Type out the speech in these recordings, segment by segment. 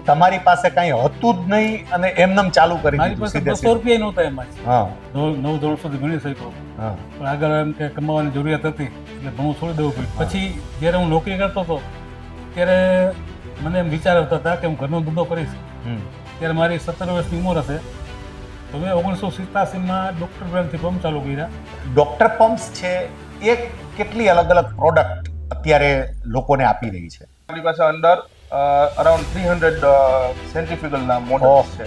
તમારી પાસે કઈ હતું જ નહીં અને એમનેમ ચાલુ કરી મારી દીધું પાસે સીધે 200 રૂપિયા નહોતા એમાં જ. હા 9 સુધી ભણી શક્યો, હા પણ આગળ એમ કે કમાવાની જરૂરિયાત હતી એટલે ભણવું છોડી દેવું પડ્યું. પછી જ્યારે હું નોકરી કરતો હતો ત્યારે મને એમ વિચાર આવતા હતા કે હું ઘરનો ધંધો કરીશ. હમ. ત્યારે મારી 17 વર્ષની ઉંમર હશે તો મેં 1987માં ડૉક્ટર બ્રાન્ડથી પંપ ચાલુ કર્યા. ડોક્ટર પમ્પ્સ છે એ કેટલી અલગ અલગ પ્રોડક્ટ અત્યારે લોકોને આપી રહી છે? આપણી પાસે અંડર અરાઉન્ડ 300 સેન્ટ્રીફ્યુગલના મોડલ્સ છે.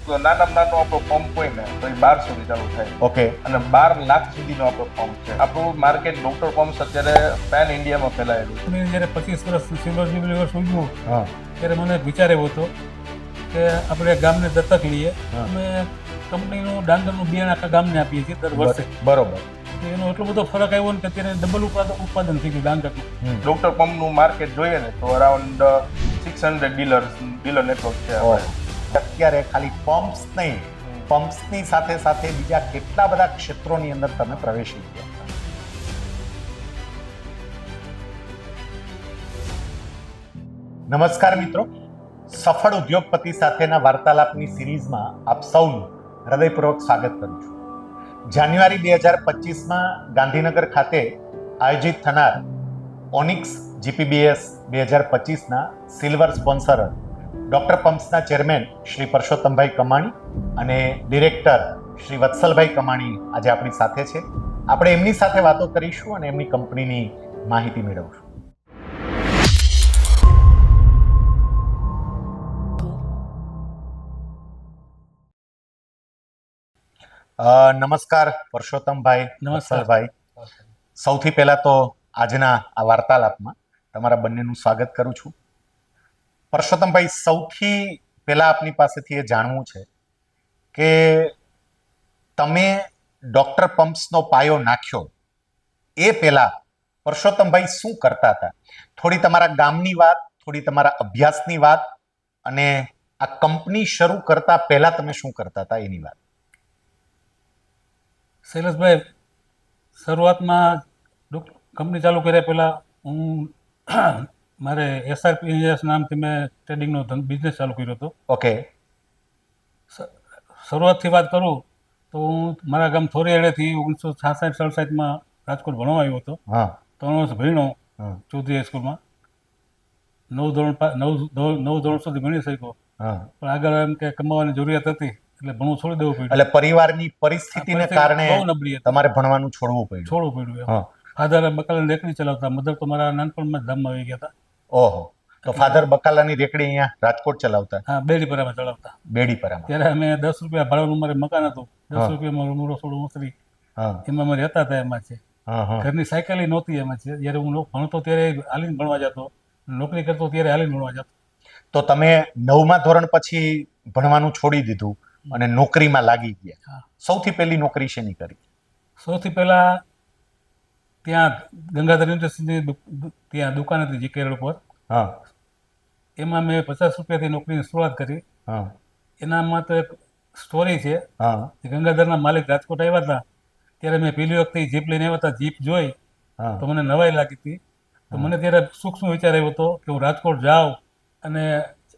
તો નાનામાં નાનો આપણો પંપ હોય ને તો એ 12 સુધી ચાલુ થાય ઓકે અને 12 લાખ સુધીનો આપણો પંપ છે. આપણું માર્કેટ ડોક્ટર પમ્પ્સ અત્યારે પેન ઇન્ડિયામાં ફેલાયેલું છે. મેં જ્યારે 25 વર્ષ સિલ્વર જ્યુબિલી વર્ષ ઉજવ્યું હા ત્યારે મને એક વિચાર એવો હતો કે આપણે ગામને દત્તક લઈએ. હા. અમે કંપનીનું ડાંગરનું બિયારણ આખા ગામને આપીએ છીએ દર વર્ષે. બરોબર. તો એનો એટલો બધો ફરક આવ્યો ને કે અત્યારે ડબલ ઉત્પાદન થઈ ગયું ડાંગરનું. ડોક્ટર પંપનું માર્કેટ જોઈએ ને તો અરાઉન્ડ 600 ડીલર નેટવર્ક છે ઓહ. અત્યારે ખાલી પમ્પ્સ નહીં, પમ્પ્સની સાથે સાથે બીજા કેટલા બધા ક્ષેત્રોની અંદર તમે પ્રવેશી ગયા. નમસ્કાર મિત્રો, સફળ ઉદ્યોગપતિ સાથેના વાર્તાલાપની સિરીઝમાં આપ સૌનું હૃદયપૂર્વક સ્વાગત કરું છું. જાન્યુઆરી 2025માં ગાંધીનગર ખાતે આયોજિત થનાર ઓનિક્સ જીપીબીએસ 2025ના સિલ્વર સ્પોન્સર ડોક્ટર પમ્પ્સના ચેરમેન શ્રી પરસોત્તમભાઈ કમાણી અને ડિરેક્ટર શ્રી વત્સલભાઈ કમાણી આજે આપણી સાથે છે. આપણે એમની સાથે વાતો કરીશું અને એમની કંપનીની માહિતી મેળવશું. નમસ્કાર પરસોત્તમભાઈ, નમસ્કાર. વત્સલભાઈ. સૌથી પહેલા તો આજના આ વાર્તાલાપમાં તમારા બંનેનું સ્વાગત કરું છું. પરસોત્તમભાઈ, સૌથી પહેલા આપની પાસેથી એ જાણવું છે કે તમે ડોક્ટર પમ્પ્સનો પાયો નાખ્યો એ પહેલા પરસોત્તમભાઈ શું કરતા હતા? થોડી તમારા ગામની વાત, થોડી તમારા અભ્યાસની વાત અને આ કંપની શરૂ કરતા પહેલા તમે શું કરતા હતા એની વાત. શૈલેષભાઈ, શરૂઆતમાં કંપની ચાલુ કર્યા પહેલાં હું મારે SRPS નામથી મેં ટ્રેડિંગનો બિઝનેસ ચાલુ કર્યો હતો. ઓકે. શરૂઆતથી વાત કરું તો હું મારા ગામ થોરીયાળેથી 1966-67માં રાજકોટ ભણવા આવ્યો હતો. હા 3 વર્ષ ભણ્યો હા ચૌધરી હાઈસ્કૂલમાં. 9 ધોરણ સુધી ભણી શક્યો, હા. પણ આગળ એમ કે કમાવાની જરૂરિયાત હતી એટલે ભણવું છોડી દેવું પડ્યું. એટલે પરિવારની પરિસ્થિતિને કારણે બહુ નબળી હતી, તમારે ભણવાનું છોડવું પડ્યું. છોડવું પડ્યું. હા. ફાધર બકાલાની રેકડી ચલાવતા, મધર તો મારા નાનપણમાં જ ધામમાં આવી ગયા હતા. ઓહો. તો ફાધર બકાલાની રેકડી અહીંયા રાજકોટ ચલાવતા, હા, બેડીપરામાં ચલાવતા. બેડીપરામાં. ત્યારે અમે 10 રૂપિયા ભાડાનું મારે મકાન હતું. હા. 10 રૂપિયામાં રૂમ રસોડું મસરી હા એમાં અમે રહેતા હતા. એમાં છે હા હા. ઘરની સાયકલ નહોતી. એમાં છે જ્યારે હું ભણતો ત્યારે હાલીને ભણવા જતો, નોકરી કરતો ત્યારે હાલીને ભણવા જતો. તો તમે 9મા ધોરણ પછી ભણવાનું છોડી દીધું અને નોકરીમાં લાગી ગયા. હા. સૌથી પહેલી નોકરી શેની કરી? સૌથી પહેલા ત્યાં ગંગાધર યુનિવર્સિટીની ત્યાં દુકાન હતી જીકે રોડ પર. હા એમાં મેં 50 રૂપિયાથી નોકરીની શરૂઆત કરી. હા એનામાં તો એક સ્ટોરી છે. હા ગંગાધરના માલિક રાજકોટ આવ્યા હતા ત્યારે મેં પહેલી વખતે જીપ લઈને આવ્યા હતા. જીપ જોઈ હા તો મને નવાઈ લાગી હતી. તો મને ત્યારે સૂક્ષ્મ વિચાર આવ્યો હતો કે હું રાજકોટ જાઉં અને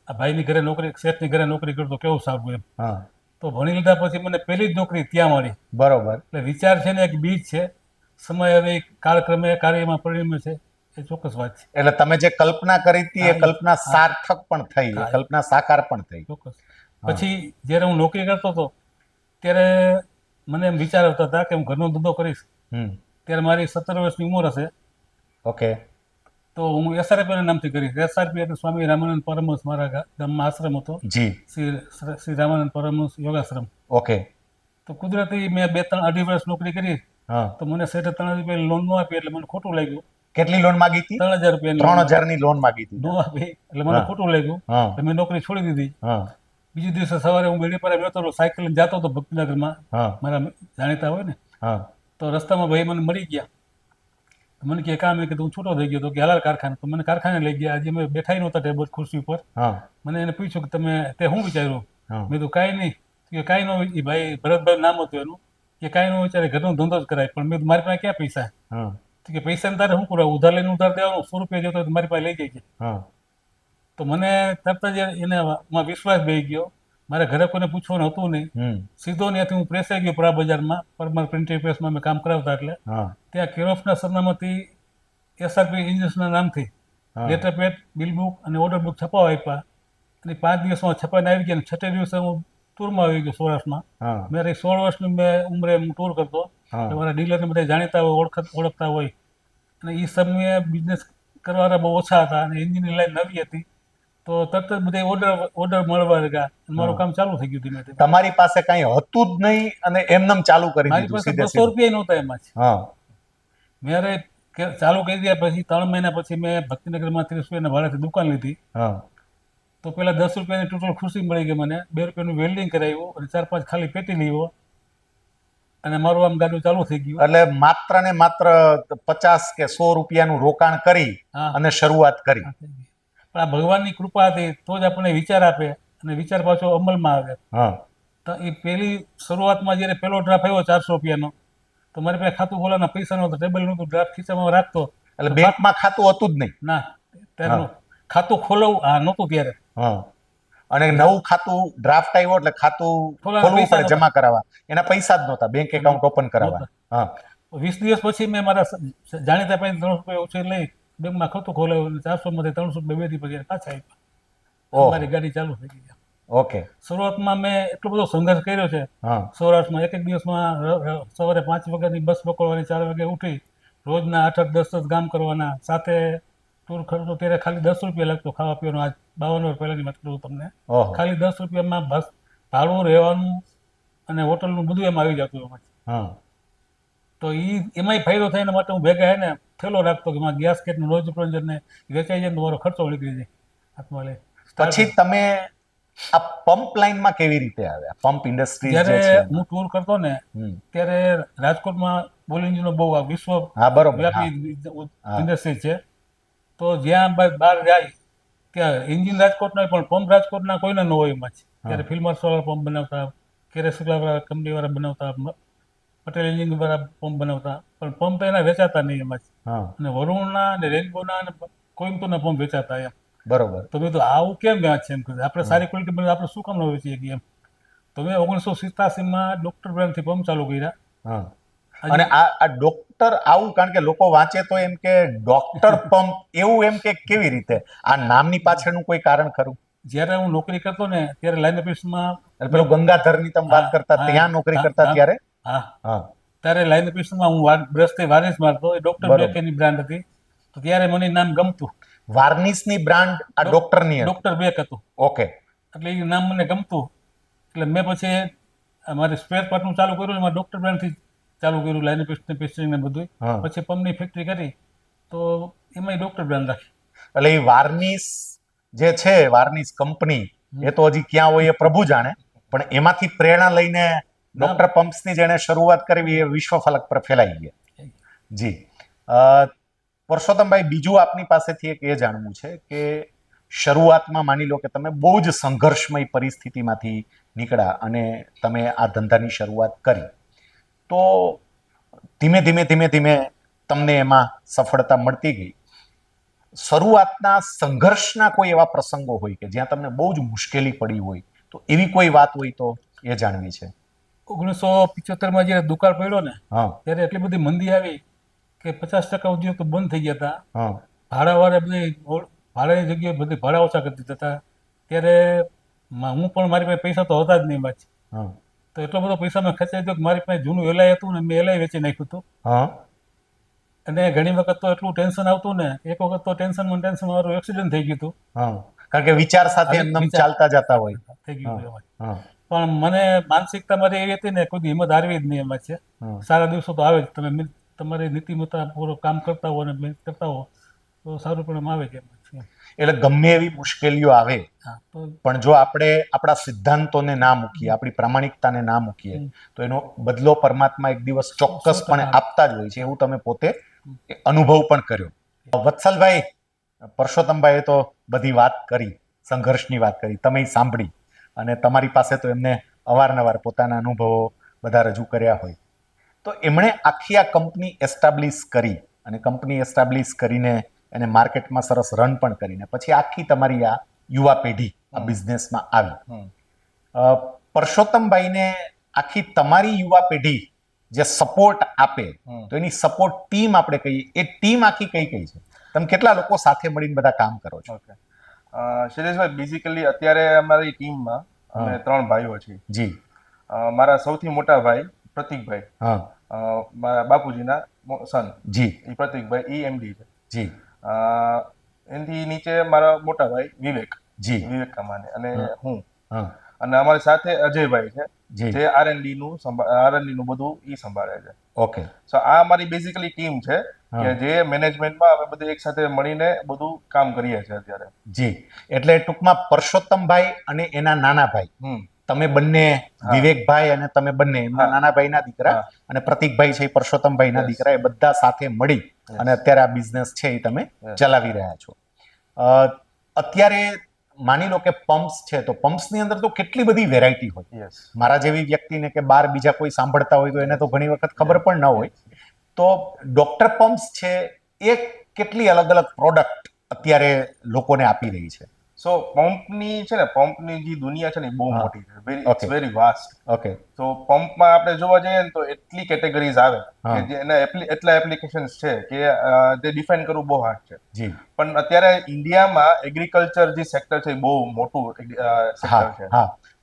આ ભાઈની ઘરે નોકરી, શેઠની ઘરે નોકરી કરું તો કેવું સારું એમ. હા. તો ભણી લીધા પછી મને પહેલી જ નોકરી ત્યાં મળી. બરોબર. એટલે વિચાર છે ને એક બીજ છે, સમય હવે કાળક્રમે કાર્યમાં પરિણમે છે, એ ચોક્કસ વાત છે. એટલે તમે જે કલ્પના કરી હતી એ હા, કલ્પના હા. સાર્થક પણ થઈ, એ હા. કલ્પના સાકાર પણ થઈ. ચોક્કસ. પછી જ્યારે હું નોકરી કરતો હતો ત્યારે મને એમ વિચાર આવતા હતા કે હું ઘરનો ધંધો કરીશ. હમ. ત્યારે મારી 17 વર્ષની ઉંમર હશે ઓકે. તો હું SRPના નામથી કરીશ. SRP એટલે સ્વામી રામાનંદ પરમહંસ, મારા ગામમાં આશ્રમ હતો, જી. શ્રી રામાનંદ પરમહંસ યોગાશ્રમ. ઓકે. તો કુદરતી મેં 2-3 વર્ષ નોકરી કરી હા. તો મને શેઠે 3,000 રૂપિયાની લોન ન આપી એટલે મને ખોટું લાગ્યું. કેટલી લોન માંગી હતી? 3,000 રૂપિયાની 3,000 ની લોન માંગી હતી. ન આપી એટલે મને હા. ખોટું લાગ્યું. હા એટલે મેં નોકરી છોડી દીધી. હા બીજે દિવસે સવારે હું બેડીપરા બેઠો હતો, સાયકલ લઈને જતો હતો ભક્તિનગરમાં, હા મારા જાણીતા હોય ને. હા તો રસ્તામાં ભાઈ મને મળી ગયા. તો મને કે કામ, મેં કીધું હું છૂટો થઈ ગયો. તો કે હાલ કારખાને. તો મને કારખાને લઈ ગયા. આજે મેં બેઠા નહોતા ટેબલ ખુરશી ઉપર. હા મને એને પૂછ્યું કે તે શું વિચાર્યું? હા મેં તો કાંઈ નહીં, કે કાંઈ ન હોય એ ભાઈ ભરતભાઈ નામ હતું એનું, કે કાંઈ ન વિચારે ઘરનો ધંધો જ કરાય. પણ મેં કીધું, મારી પાસે ક્યાં પૈસા? હા તો કે પૈસા તારે શું કરવા, ઉધાર લઈને ઉધાર દેવાનું, 100 રૂપિયા જોતો હોય તો મારી પાસે લઈ જાય છે. હા તો મને તરત જ એને માં વિશ્વાસ બેસી ગયો. મારે ઘરે કોઈને પૂછવાનું હતું નહીં. હમ સીધો ત્યાંથી હું પ્રેસે ગયો પરા બજારમાં, પરમાર પ્રિન્ટિંગ પ્રેસમાં મેં કામ કરાવતા. એટલે હા ત્યાં કેરોફના સરનામાથી એસઆરપી ઇન્જિન્સના નામથી હા લેટર પેડ, બિલ બુક અને ઓર્ડર બુક છપાવા આપ્યા. અને 5 દિવસમાં છપાઈને આવી ગયા. અને 6 દિવસે હું ટૂરમાં આવી ગયો સૌરાષ્ટ્રમાં. હા મારી 16 વર્ષની મેં ઉંમરે હું ટૂર કરતો. હા મારા ડીલરને બધા જાણીતા હોય, ઓળખતા હોય. અને એ સમયે બિઝનેસ કરવાવાળા બહુ ઓછા હતા અને એન્જિનની લાઈન નવી હતી. તો તરત જ બધા ઓર્ડર મળવા લાગ્યા. મારું કામ ચાલુ થઈ ગયું ધીમે ધીમે. તમારી પાસે કઈ હતું જ નહીં અને એમનેમ ચાલુ કરી મારી દીધું પાસે સીધે 200 સીધું? રૂપિયા નહોતા એમાં જ. હા મેરે ચાલુ કરી દીધા પછી 3 મહિના પછી મેં ભક્તિનગરમાં 30 રૂપિયાના ભાડેથી દુકાન લીધી. હા તો પેલા 10 રૂપિયાની ટોટલ ખુરશી મળી ગઈ મને. 2 રૂપિયાનું વેલ્ડિંગ કરાવ્યું અને 4-5 ખાલી પેટી લીધો અને મારું આમ ગાડું ચાલુ થઈ ગયું. એટલે માત્ર ને માત્ર 50 કે 100 રૂપિયાનું રોકાણ કરી હા. અને શરૂઆત કરી. પણ આ ભગવાનની કૃપા હતી તો જ આપણને વિચાર આપે અને વિચાર પાછો અમલમાં આવે. હા તો એ પહેલી શરૂઆતમાં જ્યારે પહેલો ડ્રાફ્ટ આવ્યો 400 રૂપિયાનો, તો મારી પાસે ખાતું ખોલાના પૈસા નહોતા, ટેબલ નહોતું, ડ્રાફ્ટ ખીચામાં રાખતો. એટલે બેંકમાં ખાતું હતું જ નહીં. ના, ત્યારે ખાતું ખોલાવું નહોતું ત્યારે. હા અને નવું ખાતું ડ્રાફ્ટ આવ્યો એટલે ખાતું ખોલાવા ખોલવું પૈસા પડે, નહોતા. જમા કરાવવા. એના પૈસા જ નહોતા, બેંક એકાઉન્ટ ઓપન કરાવવા. હા 20 દિવસ પછી મેં મારા જાણીતા પાસે 300 રૂપિયા ઓછે લઈ બેંકમાં ખાતું ખોલાવ્યું. 400 માંથી 300 રૂપિયા 2 દી પછી પાછા આપ્યા. ઓહ મારી ગાડી ચાલુ થઈ ગઈ. ઓકે. શરૂઆતમાં મેં એટલો બધો સંઘર્ષ કર્યો છે હા સૌરાષ્ટ્રમાં. એક દિવસમાં સવારે 5 વાગ્યાની બસ પકડવાની, 4 વાગે ઉઠી રોજના 8-10 ગામ કરવાના. સાથે ટૂર ખર્ચો ત્યારે ખાલી 10 રૂપિયા લાગતો ખાવા પીવાનો. આજ 52 વર્ષ પહેલાની વાત કરું તમને. ઓહો ખાલી 10 રૂપિયામાં બસ ભાડું, રહેવાનું અને હોટલનું બધું એમાં આવી જતું એમાં. હા તો એમાંય ફાયદો થાય એના માટે હું ભેગા હે ને થેલો રાખતો કે મારા ગેસ કેટનું રોજ પ્રોજરને વેચાઈ જાય તો મારો ખર્ચો નીકળી જાય હાથમાં લઈ. પછી તમે આ પંપ લાઈનમાં કેવી રીતે આવ્યા? પંપ ઇન્ડસ્ટ્રી જે જ્યારે છે. હું ટૂર કરતો ને હમ. ત્યારે રાજકોટમાં બોલ એન્જિનનો બહુ આ વિશ્વ હા બરોબર. હા વ્યાપી હા. ઇન્ડસ્ટ્રી છે. તો જ્યાં બહાર જાય ત્યાં એન્જિન રાજકોટના હોય પણ પંપ રાજકોટના કોઈને ન હોય એમાં જ. ત્યારે ફિલ્મર્સવાળા પંપ બનાવતા, કેરેસુલાવાળા કંપનીવાળા બનાવતા, પટેલ એન્જિન વાળા પંપ બનાવતા, પણ પંપ એના વેચાતા નહીં એમાં જ. હા અને વરુણના અને રેનબોના અને કોઈમ્બતુરના પંપ વેચાતા એમ. બરોબર. તો મેં તો આવું કેમ વ્યાજ છે એમ કીધું, આપણે સારી ક્વોલિટી બને આપણે શું કામ ન વેચીએ કે એમ. તો મેં 1987માં ડૉક્ટર બ્રાન્ડથી પંપ ચાલુ કર્યા. હા અને આ ડોક્ટર આવું, કારણ કે લોકો વાંચે તો એમ કે ડોક્ટર પંપ એવું, એમ કે કેવી રીતે? આ નામની પાછળનું કોઈ કારણ ખરું? જ્યારે હું નોકરી કરતો ને ત્યારે લાઈન ઓફિસમાં, એટલે પેલું ગંગાધરની તમે વાત કરતા, ત્યાં નોકરી કરતા ત્યારે? હા હા ત્યારે લાઈન ઓફિસમાં હું બ્રશથી વાર્નિશ મારતો. એ ડૉક્ટર બરોબર. બેકની બ્રાન્ડ હતી. તો ત્યારે મને નામ ગમતું. વાર્નિશની બ્રાન્ડ આ ડોક્ટરની હતી? ડૉક્ટર બેક હતું. ઓકે. એટલે એ નામ મને ગમતું. એટલે મેં પછી મારે સ્પેર પાર્ટનું ચાલુ કર્યું. એમાં ડૉક્ટર બ્રાન્ડથી ચાલુ કર્યું, લાઈન ઓફિસને પેસ્ટિંગ ને બધું. હા પછી પંપની ફેક્ટરી કરી તો એમાંય ડૉક્ટર બ્રાન્ડ રાખી. એટલે એ વાર્નિશ જે છે, વાર્નિશ કંપની, એ તો હજી ક્યાં હોય એ પ્રભુ જાણે, પણ એમાંથી પ્રેરણા લઈને ડોક્ટર પમ્પ્સની જેણે શરૂઆત કરવી એ વિશ્વ ફલક પર ફેલાઈ ગયા. જી પરસોત્તમભાઈ, બીજું આપની પાસેથી એક એ જાણવું છે કે શરૂઆતમાં માની લો કે તમે બહુ જ સંઘર્ષમય પરિસ્થિતિમાંથી નીકળ્યા અને તમે આ ધંધાની શરૂઆત કરી, તો ધીમે ધીમે તમને એમાં સફળતા મળતી ગઈ. શરૂઆતના સંઘર્ષના કોઈ એવા પ્રસંગો હોય કે જ્યાં તમને બહુ જ મુશ્કેલી પડી હોય, તો એવી કોઈ વાત હોય તો એ જાણવી છે. 1975માં જ્યારે દુકાળ પડ્યો ને, હા ત્યારે એટલી બધી મંદી આવી કે 50% ઉદ્યોગ તો બંધ થઈ ગયા હતા. હા ભાડાવાળા બધી ભાડાની જગ્યાએ બધી ભાડા ઓછા કરી દીધા હતા. ત્યારે હું પણ, મારી પાસે પૈસા તો હતા જ નહીં એમાં જ. હા તો એટલો બધો પૈસા મેં ખર્ચાઈ ગયો કે મારી પાસે જૂનું એલઆઈ હતું ને, મેં એલઆઈ વેચી નાખ્યું હતું. હા અને ઘણી વખત તો એટલું ટેન્શન આવતું ને, એક વખત તો ટેન્શનમાં મારું એક્સિડન્ટ થઈ ગયું હતું. હા કારણ કે વિચાર સાથે એમનેમ ચાલતા જતા હોય. થઈ ગયું હતું એમાં. હા પણ મને માનસિકતા મારી એવી હતી ને, કોઈ હિંમત હારવી જ નહીં એમાં છે. હા સારા દિવસો તો આવે જ. તમે તમારી નીતિમત્તા પૂરો કામ કરતા હો અને મહેનત કરતા હો તો સારું પણ આવે છે એમાં છે. એટલે ગમે એવી મુશ્કેલીઓ આવે, હા તો પણ જો આપણે આપણા સિદ્ધાંતોને ના મૂકીએ, આપણી પ્રામાણિકતાને ના મૂકીએ, તો એનો બદલો પરમાત્મા એક દિવસ ચોક્કસપણે આપતા જ હોય છે. એવું તમે પોતે અનુભવ પણ કર્યો. વત્સલભાઈ, પરસોત્તમભાઈએ તો બધી વાત કરી, સંઘર્ષની વાત કરી, તમે સાંભળી, અને તમારી પાસે તો એમને અવારનવાર પોતાના અનુભવો બધા રજૂ કર્યા હોય, તો એમણે આખી આ કંપની એસ્ટાબ્લિશ કરી અને કંપની એસ્ટાબ્લિશ કરીને એને માર્કેટમાં સરસ રન પણ કરીને પછી આખી તમારી આ યુવા પેઢી આ બિઝનેસમાં આવી. હમ. પરસોત્તમભાઈને આખી તમારી યુવા પેઢી જે સપોર્ટ આપે, તો એની સપોર્ટ ટીમ આપણે કહીએ, એ ટીમ આખી કઈ કઈ છે? તમે કેટલા લોકો સાથે મળીને બધા કામ કરો છો? ઓકે, શૈલેષભાઈ, બેઝિકલી અત્યારે અમારી ટીમમાં અમે 3 ભાઈઓ છીએ. જી. મારા સૌથી મોટા ભાઈ પ્રતિકભાઈ, હા. મારા બાપુજીના સન, જી. એ પ્રતિકભાઈ, એ MD છે. જી. એનાથી નીચે મારા મોટા ભાઈ વિવેક જી. કમાને, અને હું, હા. અને અમારી સાથે અજયભાઈ છે, જી. જે R&D નું બધું ઈ સંભાળે છે. ઓકે. સો આ અમારી બેઝિકલી ટીમ છે કે જે મેનેજમેન્ટમાં અમે બધું એક સાથે મળીને બધું કામ કરીએ છીએ અત્યારે. જી. એટલે ટૂંકમાં પરસોત્તમભાઈ અને એના નાના ભાઈ, તમે બંને, વિવેકભાઈ અને તમે બંને એમના નાના ભાઈના દીકરા, અને પ્રતિકભાઈ છે એ પરસોત્તમભાઈના દીકરા, એ બધા સાથે મળી અને અત્યારે આ બિઝનેસ છે એ તમે ચલાવી રહ્યા છો. અત્યારે માની લો કે પમ્પ્સ છે, તો પમ્પ્સની અંદર તો કેટલી બધી વેરાયટી હોય. મારા જેવી વ્યક્તિને કે બાર બીજા કોઈ સાંભળતા હોય તો એને તો ઘણી વખત ખબર પણ ન હોય. તો ડોક્ટર પમ્પ્સ છે એ કેટલી અલગ અલગ પ્રોડક્ટ અત્યારે લોકોને આપી રહી છે? સો પંપની છે ને, પંપની જે દુનિયા છે ને એ બહુ મોટી છે, ઇટ્સ વેરી વાસ્ટ. ઓકે. તો પંપમાં આપણે જોવા જઈએ ને તો એટલી કેટેગરીઝ આવે કે જે એના એટલા એપ્લિકેશન્સ છે કે તે ડિફાઇન કરવું બહુ હાર્ડ છે. જી. પણ અત્યારે ઇન્ડિયામાં એગ્રીકલ્ચર જે સેક્ટર છે એ બહુ મોટું સેક્ટર છે.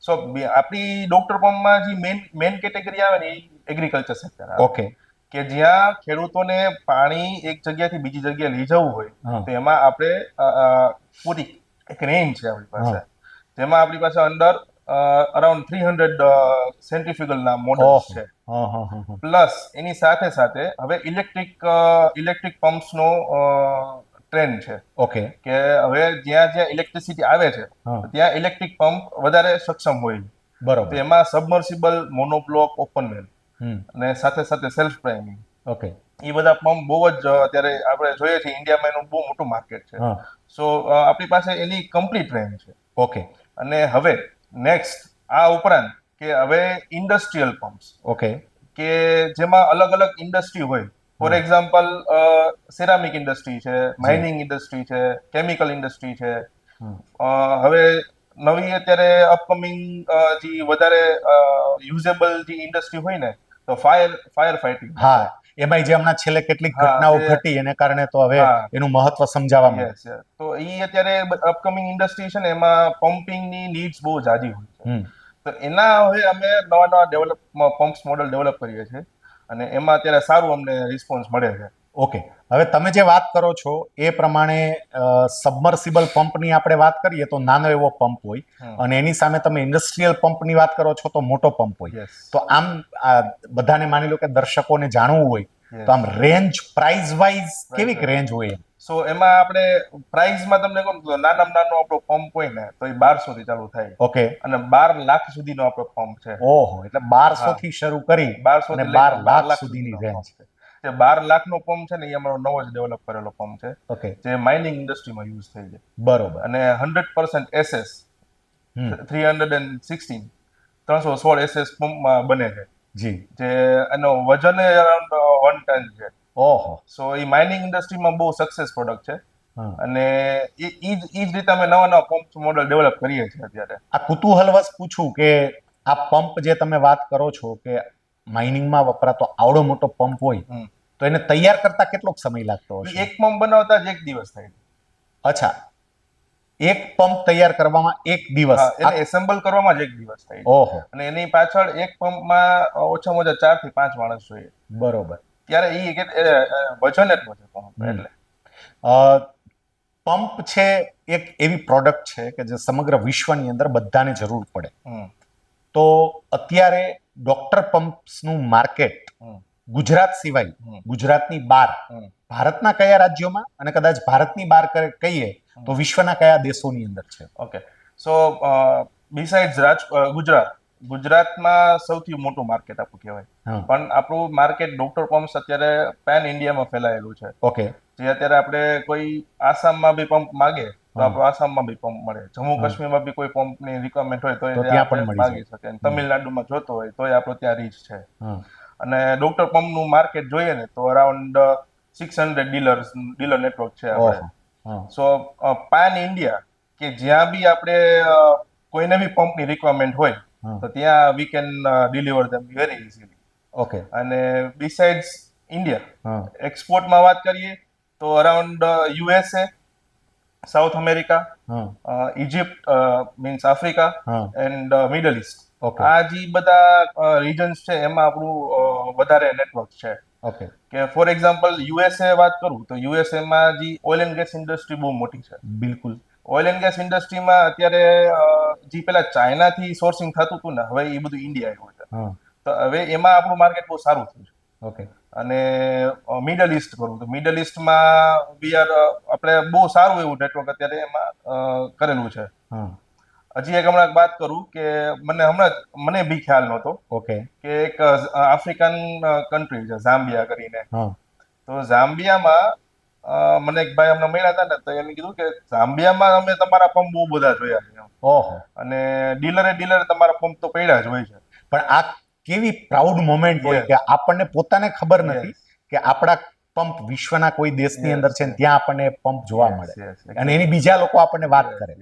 સો આપણી ડોક્ટર પંપમાં જે મેઇન કેટેગરી આવે ને એ એગ્રીકલ્ચર સેક્ટર આવે. ઓકે. કે જ્યાં ખેડૂતોને પાણી એક જગ્યાથી બીજી જગ્યાએ લઈ જવું હોય, તો એમાં આપણે પૂરી એક રેન્જ છે આપણી પાસે, જેમાં આપણી પાસે અંડર અરાઉન્ડ 300 સેન્ટ્રીફ્યુગલના મોડલ્સ છે. પ્લસ એની સાથે સાથે હવે ઇલેક્ટ્રિક પમ્પ્સનો ટ્રેન્ડ છે. ઓકે. કે હવે જ્યાં ઇલેક્ટ્રિસિટી આવે છે ત્યાં ઇલેક્ટ્રિક પંપ વધારે સક્ષમ હોય. બરોબર. તો એમાં સબમર્સિબલ, મોનોબ્લોક, ઓપન વેલ અને સાથે સાથે સેલ્ફ પ્રાઇમિંગ, ઓકે, એ બધા પંપ બહુ જ અત્યારે આપણે જોઈએ છીએ ઇન્ડિયામાં એનું બહુ મોટું માર્કેટ છે. સો આપણી પાસે એની કમ્પ્લીટ રેન્જ છે. ઓકે. અને હવે નેક્સ્ટ આ ઉપરાંત કે હવે ઇન્ડસ્ટ્રીયલ પમ્પ્સ, ઓકે, કે જેમાં અલગ અલગ ઇન્ડસ્ટ્રી હોય. ફોર એક્ઝામ્પલ સેરામિક ઇન્ડસ્ટ્રી છે, માઇનિંગ ઇન્ડસ્ટ્રી છે, કેમિકલ ઇન્ડસ્ટ્રી છે. હવે નવી અત્યારે અપકમિંગ જે વધારે યુઝેબલ જે ઇન્ડસ્ટ્રી હોય ને, તો ફાયર ફાઇટિંગ. હા, એમાં જે હમણાં છેલ્લે કેટલીક ઘટનાઓ ઘટી એને કારણે તો હવે એનું મહત્વ સમજાવવા મળ્યું. તો એ અત્યારે અપકમિંગ ઇન્ડસ્ટ્રી છે ને, એમાં પમ્પિંગની નીડ્સ બહુ જાજી હોય છે. તો એના હવે અમે નવા પમ્પ્સ મોડલ ડેવલપ કરીએ છીએ અને એમાં અત્યારે સારું અમને રિસ્પોન્સ મળે છે. ઓકે. હવે તમે જે વાત કરો છો એ પ્રમાણે સબમર્સિબલ પંપની આપણે વાત કરીએ તો નાનો એવો પંપ હોય, અને એની સામે તમે ઇન્ડસ્ટ્રીયલ પંપની વાત કરો છો તો મોટો પંપ હોય. તો આમ બધાને માની લો કે દર્શકોને જાણવું હોય તો આમ રેન્જ, પ્રાઇસ વાઇઝ કેવી રેન્જ હોય? સો એમાં આપણે પ્રાઇસમાં તમને કહું તો નાનામાં નાનો આપણો પંપ હોય ને તો એ 1200 થી ચાલુ થાય. ઓકે. અને 12 લાખ સુધીનો આપણો પંપ છે. ઓહો, એટલે 1200 થી શરૂ કરી 1200 અને 12 લાખ સુધીની રેન્જ છે. જે 12 લાખનો પંપ છે ને એ અમારો નવો જ ડેવલપ કરેલો પંપ છે. ઓકે. જે માઇનિંગ ઇન્ડસ્ટ્રીમાં યુઝ થઈ છે. બરોબર. અને 100% SS 316 SS પંપમાં બને છે. જી. જે એનો વજન અરાઉન્ડ 1 ટન છે. ઓહો. સો એ માઇનિંગ ઇન્ડસ્ટ્રીમાં બહુ સક્સેસ પ્રોડક્ટ છે. અને ઈ જ રીતે અમે નવા પંપ મોડલ ડેવલપ કરીએ છીએ અત્યારે. આ કુતૂહલવશ પૂછું કે આ પંપ જે તમે વાત કરો છો કે માઇનિંગમાં વપરાતો આવડો મોટો પંપ હોય તો એને તૈયાર કરતા કેટલો સમય લાગતો હશે? એક પંપ બનાવતા જ 1 દિવસ થાય. અચ્છા, એક પંપ તૈયાર કરવામાં 1 દિવસ? એને એસેમ્બલ કરવામાં જ 1 દિવસ થાય. ઓહો. અને એની પાછળ એક પંપમાં ઓછામાં ઓછા 4 થી 5 માણસ જોઈએ. બરોબર. ત્યારે એ વજન એટલો છે પંપ. એટલે પંપ છે એક એવી પ્રોડક્ટ છે કે જે સમગ્ર વિશ્વની અંદર બધાને જરૂર પડે. તો અત્યારે ડોક્ટર પમ્પ્સનું માર્કેટ ગુજરાત સિવાય, ગુજરાતની બહાર, ભારતના કયા રાજ્યોમાં અને કદાચ ભારતની બહાર કહીએ તો વિશ્વના કયા દેશોની અંદર છે? ઓકે. સો બિસાઇડ્સ ગુજરાતમાં સૌથી મોટું માર્કેટ આપણું કહેવાય, પણ આપણું માર્કેટ ડોક્ટર પમ્પ્સ અત્યારે પેન ઇન્ડિયામાં ફેલાયેલું છે. ઓકે. જે અત્યારે આપણે કોઈ આસામમાં બી પંપ માગે તો આપણો આસામમાં બી પંપ મળે, જમ્મુ કાશ્મીરમાં બી કોઈ પંપની રિક્વાયરમેન્ટ હોય તો તો એ ત્યાં આપણે પણ મળી માગી શકે, અને તમિલનાડુમાં જોતો હોય તોય આપણો ત્યાં રીચ છે. હા અને ડોક્ટર પંપનું માર્કેટ જોઈએ ને તો અરાઉન્ડ 600 ડીલર નેટવર્ક છે આપણે. ઓહો હા સો પાન ઇન્ડિયા કે જ્યાં બી આપણે કોઈને બી પંપની રિક્વાયરમેન્ટ હોય હા તો ત્યાં we can deliver them very easily. Okay અને બિસાઇડ્સ ઇન્ડિયા હા એક્સપોર્ટમાં વાત કરીએ તો અરાઉન્ડ યુએસએ, સાઉથ અમેરિકા, હા ઇજિપ્ત મીન્સ આફ્રિકા હા એન્ડ મિડલ ઇસ્ટ, ઓકે આ જે બધા રીજન્સ છે એમાં આપણું વધારે નેટવર્ક છે. ઓકે કે ફોર એક્ઝામ્પલ યુએસએ વાત કરું તો યુએસએમાં જે ઓઇલ એન્ડ ગેસ ઇન્ડસ્ટ્રી બહુ મોટી છે. બિલકુલ ઓઇલ એન્ડ ગેસ ઇન્ડસ્ટ્રીમાં અત્યારે જે પેલા ચાઇનાથી સોર્સિંગ થતું હતું ને, હવે એ બધું ઇન્ડિયા આવ્યું છે. હા તો હવે એમાં આપણું માર્કેટ બહુ સારું થયું છે. ઓકે અને મિડલ ઇસ્ટ કરું તો મિડલ ઇસ્ટમાં વી આર આપણે બહુ સારું એવું નેટવર્ક અત્યારે એમાં કરેલું છે. હા હજી એક હમણાં વાત કરું કે મને બી ખ્યાલ નહોતો ઓકે કે એક આફ્રિકન કન્ટ્રી છે ઝામ્બિયા કરીને. હા તો ઝામ્બિયામાં મને એક ભાઈ અમને મળ્યા હતા ને તો એમને કીધું કે ઝામ્બિયામાં અમે તમારા પંપ બહુ બધા જોયા છે એમ. ઓહો અને ડીલરે તમારા પંપ તો પડ્યા જ હોય છે. પણ આ કેવી પ્રાઉડ મોમેન્ટ હોય Yes. કે આપણને પોતાને ખબર નથી Yes. કે આપણા પંપ વિશ્વના કોઈ દેશની Yes, અંદર છે ને yes. ત્યાં આપણને પંપ જોવા Yes, મળે yes, અને એની બીજા લોકો આપણને વાત કરે.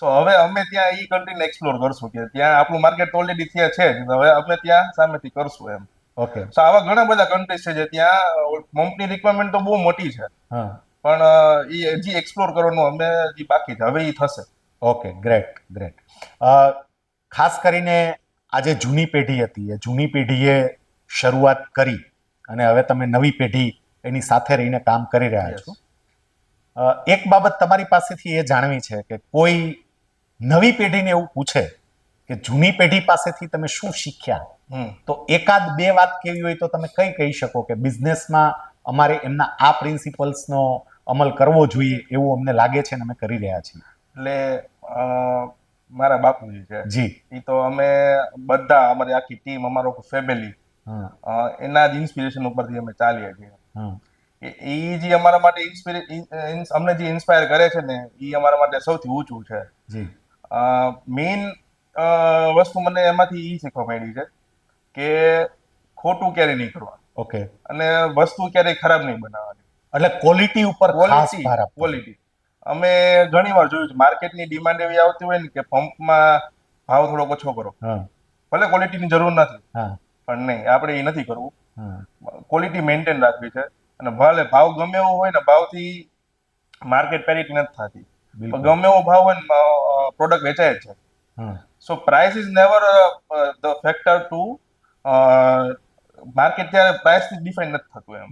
સો હવે અમે ત્યાં ઈ કન્ટ્રીને એક્સપ્લોર કરશું કે ત્યાં આપણું માર્કેટ ઓલરેડી ત્યાં છે જ, હવે અમે ત્યાં સામેથી કરશું એમ. ઓકે સો આવા ઘણા બધા કન્ટ્રીઝ છે જે ત્યાં પંપની રિક્વાયરમેન્ટ તો બહુ મોટી છે, હા પણ એ હજી એક્સપ્લોર કરવાનું અમે હજી બાકી છે, હવે એ થશે. Okay great great. ખાસ કરીને આ જે જૂની પેઢી હતી એ જૂની પેઢીએ શરૂઆત કરી અને હવે તમે નવી પેઢી એની સાથે રહીને કામ કરી રહ્યા Yes. છો. એક બાબત તમારી પાસેથી એ જાણવી છે કે કોઈ નવી પેઢીને એવું પૂછે કે જૂની પેઢી પાસેથી તમે શું શીખ્યા, હમ તો એકાદ બે વાત કેવી હોય તો તમે કઈ કહી શકો કે બિઝનેસમાં અમારે એમના આ પ્રિન્સિપલ્સનો અમલ કરવો જોઈએ એવું અમને લાગે છે અને અમે કરી રહ્યા છીએ. એટલે મારા બાપુજી છે, જી એ તો અમે બધા અમારી આખી ટીમ, અમારો ફેમિલી હા એના જ ઇન્સ્પિરેશન ઉપરથી અમે ચાલીએ છીએ. હા એ જે અમારા માટે અમને જે ઇન્સ્પાયર કરે છે ને એ અમારા માટે સૌથી ઊંચું છે. જી મેઇન વસ્તુ મને એમાંથી એ શીખવા મળી છે કે ખોટું ક્યારેય નહીં કરવાનું ઓકે અને વસ્તુ ક્યારેય ખરાબ નહીં બનાવવાની. એટલે ક્વોલિટી ઉપર ખાસ ભાર આપવો. ક્વોલિટી અમે ઘણી વાર જોયું છે, માર્કેટની ડિમાન્ડ એવી આવતી હોય ને કે પંપમાં ભાવ થોડોક ઓછો કરો, હા ભલે ક્વોલિટીની જરૂર નથી હા પણ નહીં, આપણે એ નથી કરવું. હા ક્વોલિટી મેન્ટેન રાખવી છે અને ભલે ભાવ ગમે એવો હોય ને, ભાવથી માર્કેટ પેરિટી નથી થતી, પણ બિલકુલ ગમે એવો ભાવ હોય ને પ્રોડક્ટ વેચાય જ છે. હા so price is never the factor to market, ત્યારે પ્રાઇસથી ડિફાઇન નથી થતું એમ.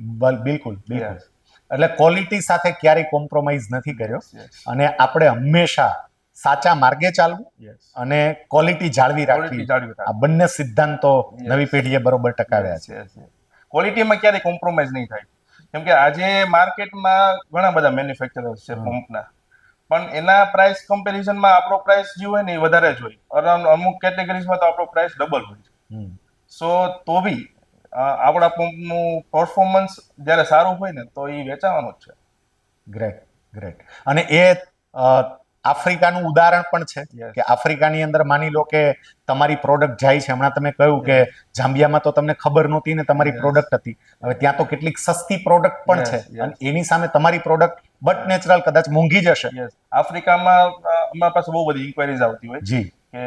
બિલકુલ બિલકુલ. Yes. એટલે ક્વોલિટી સાથે ક્યારેય કોમ્પ્રોમાઇઝ નથી કર્યો Yes. અને આપણે હંમેશા સાચા માર્ગે ચાલવું Yes. અને ક્વોલિટી જાળવી ક્વોલિટી રાખવી, જાળવી આ બંને સિદ્ધાંતો Yes. નવી પેઢીએ બરોબર ટકાવ્યા છે. ક્વોલિટીમાં ક્યારેય કોમ્પ્રોમાઇઝ નહીં થાય, કેમ કે આજે માર્કેટમાં ઘણા બધા મેન્યુફેક્ચરર્સ છે પંપના, પણ એના પ્રાઇસ કમ્પેરિઝનમાં આપણો પ્રાઇસ જે હોય ને એ વધારે જ હોય, અરાઉન્ડ અમુક કેટેગરીઝમાં તો આપણો પ્રાઇસ ડબલ હોય છે. હમ. સો તો બી આપણા પંપનું પરફોર્મન્સ જ્યારે સારું હોય ને તો એ વેચાવાનું જ છે. Great great. અને એ આફ્રિકાનું ઉદાહરણ પણ છે Yes. કે આફ્રિકાની અંદર માની લો કે તમારી પ્રોડક્ટ જાય છે, હમણાં તમે કહ્યું કે જાંબિયામાં તો તમને ખબર નહોતી ને તમારી Yes. પ્રોડક્ટ હતી, હવે ત્યાં તો કેટલીક સસ્તી પ્રોડક્ટ પણ Yes, છે yes. અને એની સામે તમારી પ્રોડક્ટ બટ નેચરલ કદાચ મોંઘી જ હશે. યસ, આફ્રિકામાં અમારા પાસે બહુ બધી ઇન્ક્વાયરીઝ આવતી હોય જી કે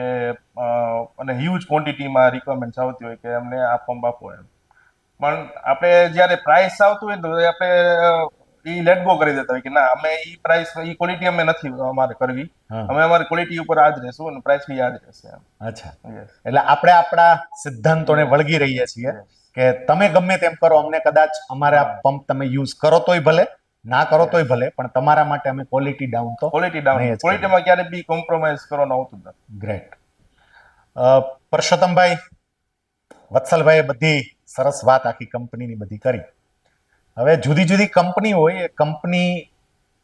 અને હ્યુજ ક્વોન્ટિટીમાં રિક્વાયરમેન્ટ્સ આવતી હોય કે અમને આ પંપ આપો એમ, પણ આપણે જ્યારે પ્રાઇસ આવતું હોય ને તો આપણે એ લેટ ગો કરી દેતા હોય કે ના, અમે એ પ્રાઇસ એ ક્વોલિટી અમે નથી અમારે કરવી, હા. અમે અમારી ક્વોલિટી ઉપર આ જ રહેશું અને પ્રાઇસ બી આ જ રહેશે એમ. અચ્છા. યસ એટલે આપણે આપણા સિદ્ધાંતોને વળગી રહીએ છીએ કે તમે ગમે તેમ કરો, અમને કદાચ અમારા હા. પંપ તમે યુઝ કરો તોય ભલે, ના કરો તોય ભલે, પણ તમારા માટે અમે ક્વોલિટી ડાઉન તો ક્વોલિટી ડાઉન, નહીં જ કરીએ. ક્વોલિટીમાં ક્યારે બી કોમ્પ્રોમાઇઝ કરવાનું આવતું નથી. ગ્રેટ. પરસોત્તમભાઈ, વત્સલભાઈએ બધી સરસ વાત આખી કંપનીની બધી કરી. હવે જુદી જુદી કંપની હોય, એ કંપની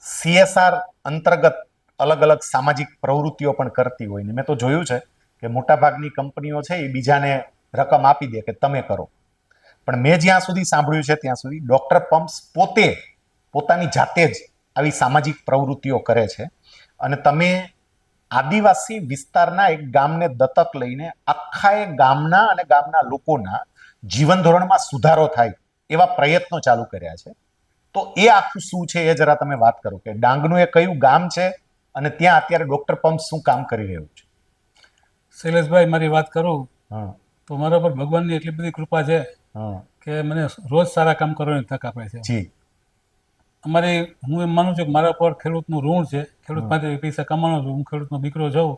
CSR અંતર્ગત અલગ અલગ સામાજિક પ્રવૃત્તિઓ પણ કરતી હોય ને મેં તો જોયું છે કે મોટાભાગની કંપનીઓ છે એ બીજાને રકમ આપી દે કે તમે કરો, પણ મેં જ્યાં સુધી સાંભળ્યું છે ત્યાં સુધી ડોક્ટર પમ્પ્સ પોતે પોતાની જાતે જ આવી સામાજિક પ્રવૃત્તિઓ કરે છે અને તમે આદિવાસી વિસ્તારના એક ગામને દત્તક લઈને આખા એ ગામના અને ગામના લોકોના જીવન ધોરણમાં સુધારો થાય એવા પ્રયત્નો ચાલુ કર્યા છે. તો એ આખું શું છે એ જરા તમે વાત કરો કે ડાંગનું એ કયું ગામ છે અને ત્યાં અત્યારે ડોક્ટર પંપ શું કામ કરી રહ્યું છે. શૈલેષભાઈ, મારી વાત કરું હા તો મારા પર ભગવાનની એટલી બધી કૃપા છે હા કે મને રોજ સારા કામ કરવાની તક આપે છે. જી હું એમ માનું છું કે મારા પર ખેડૂતનું ઋણ છે. ખેડૂત માટે પૈસા કમાવાનો છું. હું ખેડૂતનો દીકરો છું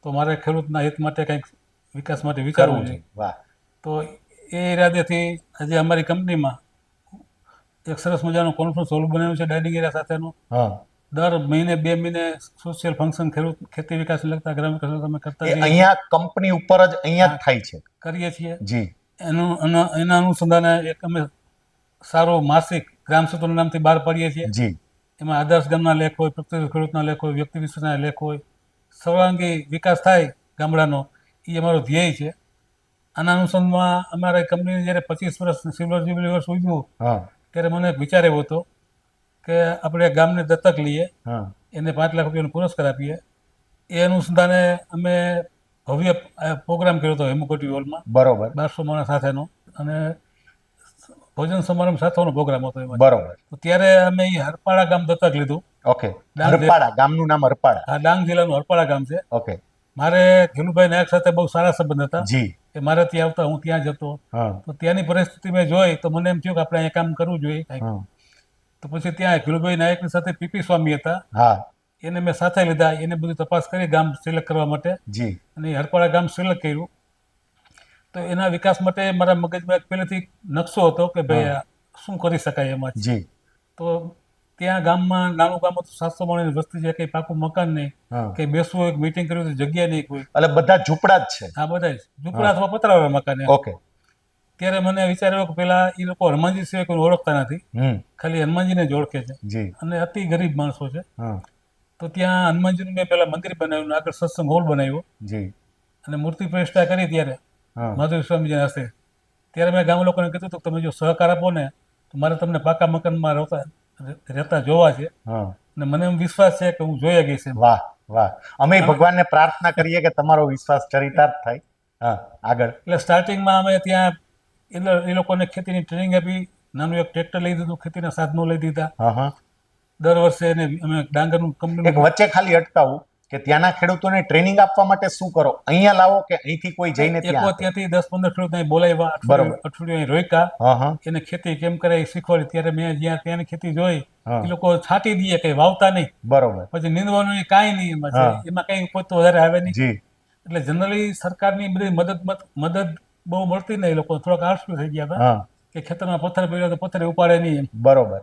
તો મારે ખેડૂતના હિત માટે કંઈક વિકાસ માટે વિચારવું કરવું છે. છે. વાહ. તો એ ઈરાદેથી આજે અમારી કંપનીમાં એક સરસ મજાનું કોન્ફરન્સ હોલ બનાવ્યું છે ડાઇનિંગ એરિયા સાથેનું. હા દર મહિને 2 મહિને સોશિયલ ફંક્શન ખેતી વિકાસ લગતા ગ્રામ વિકાસ અમે કરતા એ અહીંયા કંપની ઉપર જ અહીંયા જ થાય છે. કરીએ છીએ. જી એના અનુસંધાને એક અમે સારો માસિક ગ્રામ સૂત્રના નામથી બહાર પાડીએ છીએ. જી એમાં આદર્શ ગામના લેખ હોય, પ્રત્યેક ખેડૂતના લેખ હોય, વ્યક્તિ વિશેષના લેખ હોય, સર્વાંગી વિકાસ થાય ગામડાનો, એ અમારો ધ્યેય છે. આના અનુસંધાનમાં અમારા કંપનીને જ્યારે 25 વર્ષ સિલ્વર જ્યુબિલી વર્ષ ઉજવ્યું હા ત્યારે મને એક વિચાર એવો હતો કે આપણે ગામને દત્તક લઈએ, હા એને 5 લાખ રૂપિયાનો પુરસ્કાર આપીએ. એ અનુસંધાને અમે ભવ્ય પ્રોગ્રામ કર્યો હતો હેમુકોટી હોલમાં, બરોબર 1200 માણસ સાથેનો, અને ભોજન સમારંભ સાથેનો પ્રોગ્રામ હતો એમાં. બરોબર. તો ત્યારે અમે એ હરપાડા ગામ દત્તક લીધું. ઓકે. હરપાડા ગામનું નામ હરપાડા. આ ડાંગ જિલ્લાનું હરપાડા ગામ છે. ઓકે. મારે ખેલુભાઈ નાયક સાથે બહુ સારા સંબંધ હતા. જી કે મારે ત્યાં આવતા, હું ત્યાં જતો. હા તો ત્યાંની પરિસ્થિતિ મેં જોઈ તો મને એમ થયું કે આપણે અહીંયા કામ કરવું જોઈએ કાંઈક. હા તો પછી ત્યાં ખેલુભાઈ નાયકની સાથે પીપી સ્વામી હતા, હા એને મેં સાથે લીધા. એને બધું તપાસ કરી ગામ સિલેક્ટ કરવા માટે, જી અને હરપાડા ગામ સિલેક્ટ કર્યું. તો એના વિકાસ માટે મારા મગજમાં એક પહેલેથી નકશો હતો કે ભાઈ આ શું કરી શકાય એમાં. જી તો ત્યાં ગામમાં, નાનું ગામ હતું, 700 માણસની વસ્તી છે, કંઈ પાકું મકાન નહીં, હા કંઈ બેસવું હોય, મીટિંગ કરવી હોય તો જગ્યા નહીં કોઈ. એટલે બધા ઝૂંપડા જ છે. આ બધા જ ઝૂંપડા અથવા પતરાવાળા મકાન એમ. ઓકે. ત્યારે મને વિચાર આવ્યો કે પેલા એ લોકો હનુમાનજી સિવાય કોઈ ઓળખતા નથી, ખાલી હનુમાનજીને જ ઓળખે છે, જી અને અતિ ગરીબ માણસો છે. હા તો ત્યાં હનુમાનજીનું મેં પેલા મંદિર બનાવ્યું, આગળ સત્સંગ હોલ બનાવ્યો, જી અને મૂર્તિ પ્રતિષ્ઠા કરી. ત્યારે હા માધુરી સ્વામીજીના હસ્તે. ત્યારે મેં ગામ લોકોને કીધું કે તમે જો સહકાર આપો ને તો મારે તમને પાકા મકાનમાં રહેતા જોવા છે, હા અને મને એમ વિશ્વાસ છે કે હું જોઈ ગઈશ એમ. વાહ વાહ. અમે ભગવાનને પ્રાર્થના કરીએ કે તમારો વિશ્વાસ ચરિતાર્થ થાય. હા આગળ. એટલે સ્ટાર્ટિંગમાં અમે ત્યાં એ લોકોને ખેતીની ટ્રેનિંગ આપી. નાનું એક ટ્રેક્ટર લઈ દીધું, ખેતીના સાધનો લઈ દીધા. હા હા. દર વર્ષે એને અમે ડાંગરનું એક કંપની વચ્ચે ખાલી અટકાવું કે ત્યાંના ખેડૂતોને ટ્રેનિંગ આપવા માટે શું કરો? અહીંયા લાવો કે અહીંથી કોઈ જઈને ત્યાં આપે? ત્યાંથી 10-15 ખેડૂત અહીં બોલાવ્યા, બરોબર. અઠવાડિયું અહીં રોક્યા, હા હા એને ખેતી કેમ કરે એ શીખવાડી. ત્યારે મેં જ્યાં ત્યાંની ખેતી જોઈ, હા. એ લોકો છાંટી દઈએ, કઈ વાવતા નહીં, બરોબર. પછી નીંદવાનું એ કાંઈ નહીં એમાં છે. હા. એમાં કઈ ઉપજ તો વધારે આવે નહીં. જી એટલે જનરલી સરકારની બધી મદદ બહુ મળતી નહીં. એ લોકો થોડાક આળસુ થઈ ગયા હતા હા કે ખેતરમાં પથ્થર પડ્યો તો પથ્થર ઉપાડે નહીં એમ. બરોબર.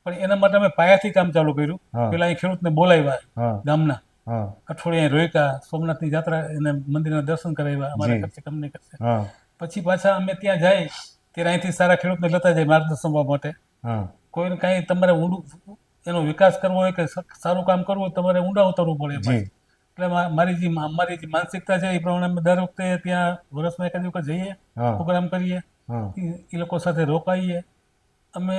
પણ એના માટે અમે પાયાથી કામ ચાલુ કર્યું. હા. પેલા અહીં ખેડૂતને બોલાવ્યા હા ગામના, હા અઠવાડિયે અહીં રોક્યા, સોમનાથની જાત્રા એને મંદિરના દર્શન કરાવ્યા, અમારા જી. ખર્ચે કંપની કરશે. હા પછી પાછા અમે ત્યાં જાય ત્યારે અહીંથી સારા ખેડૂતને લેતા જાય માર્ગદર્શન માટે. હા કોઈને કાંઈ તમારે ઊંડું એનો વિકાસ કરવો હોય કે સારું કામ કરવું હોય તમારે ઊંડા ઉતરવું પડે એમાં. જી એટલે અમારી જે માનસિકતા છે એ પ્રમાણે અમે દર વખતે ત્યાં વર્ષમાં એકાદ વખત જઈએ, હા પ્રોગ્રામ કરીએ, હા એ લોકો સાથે રોકાઈએ. અમે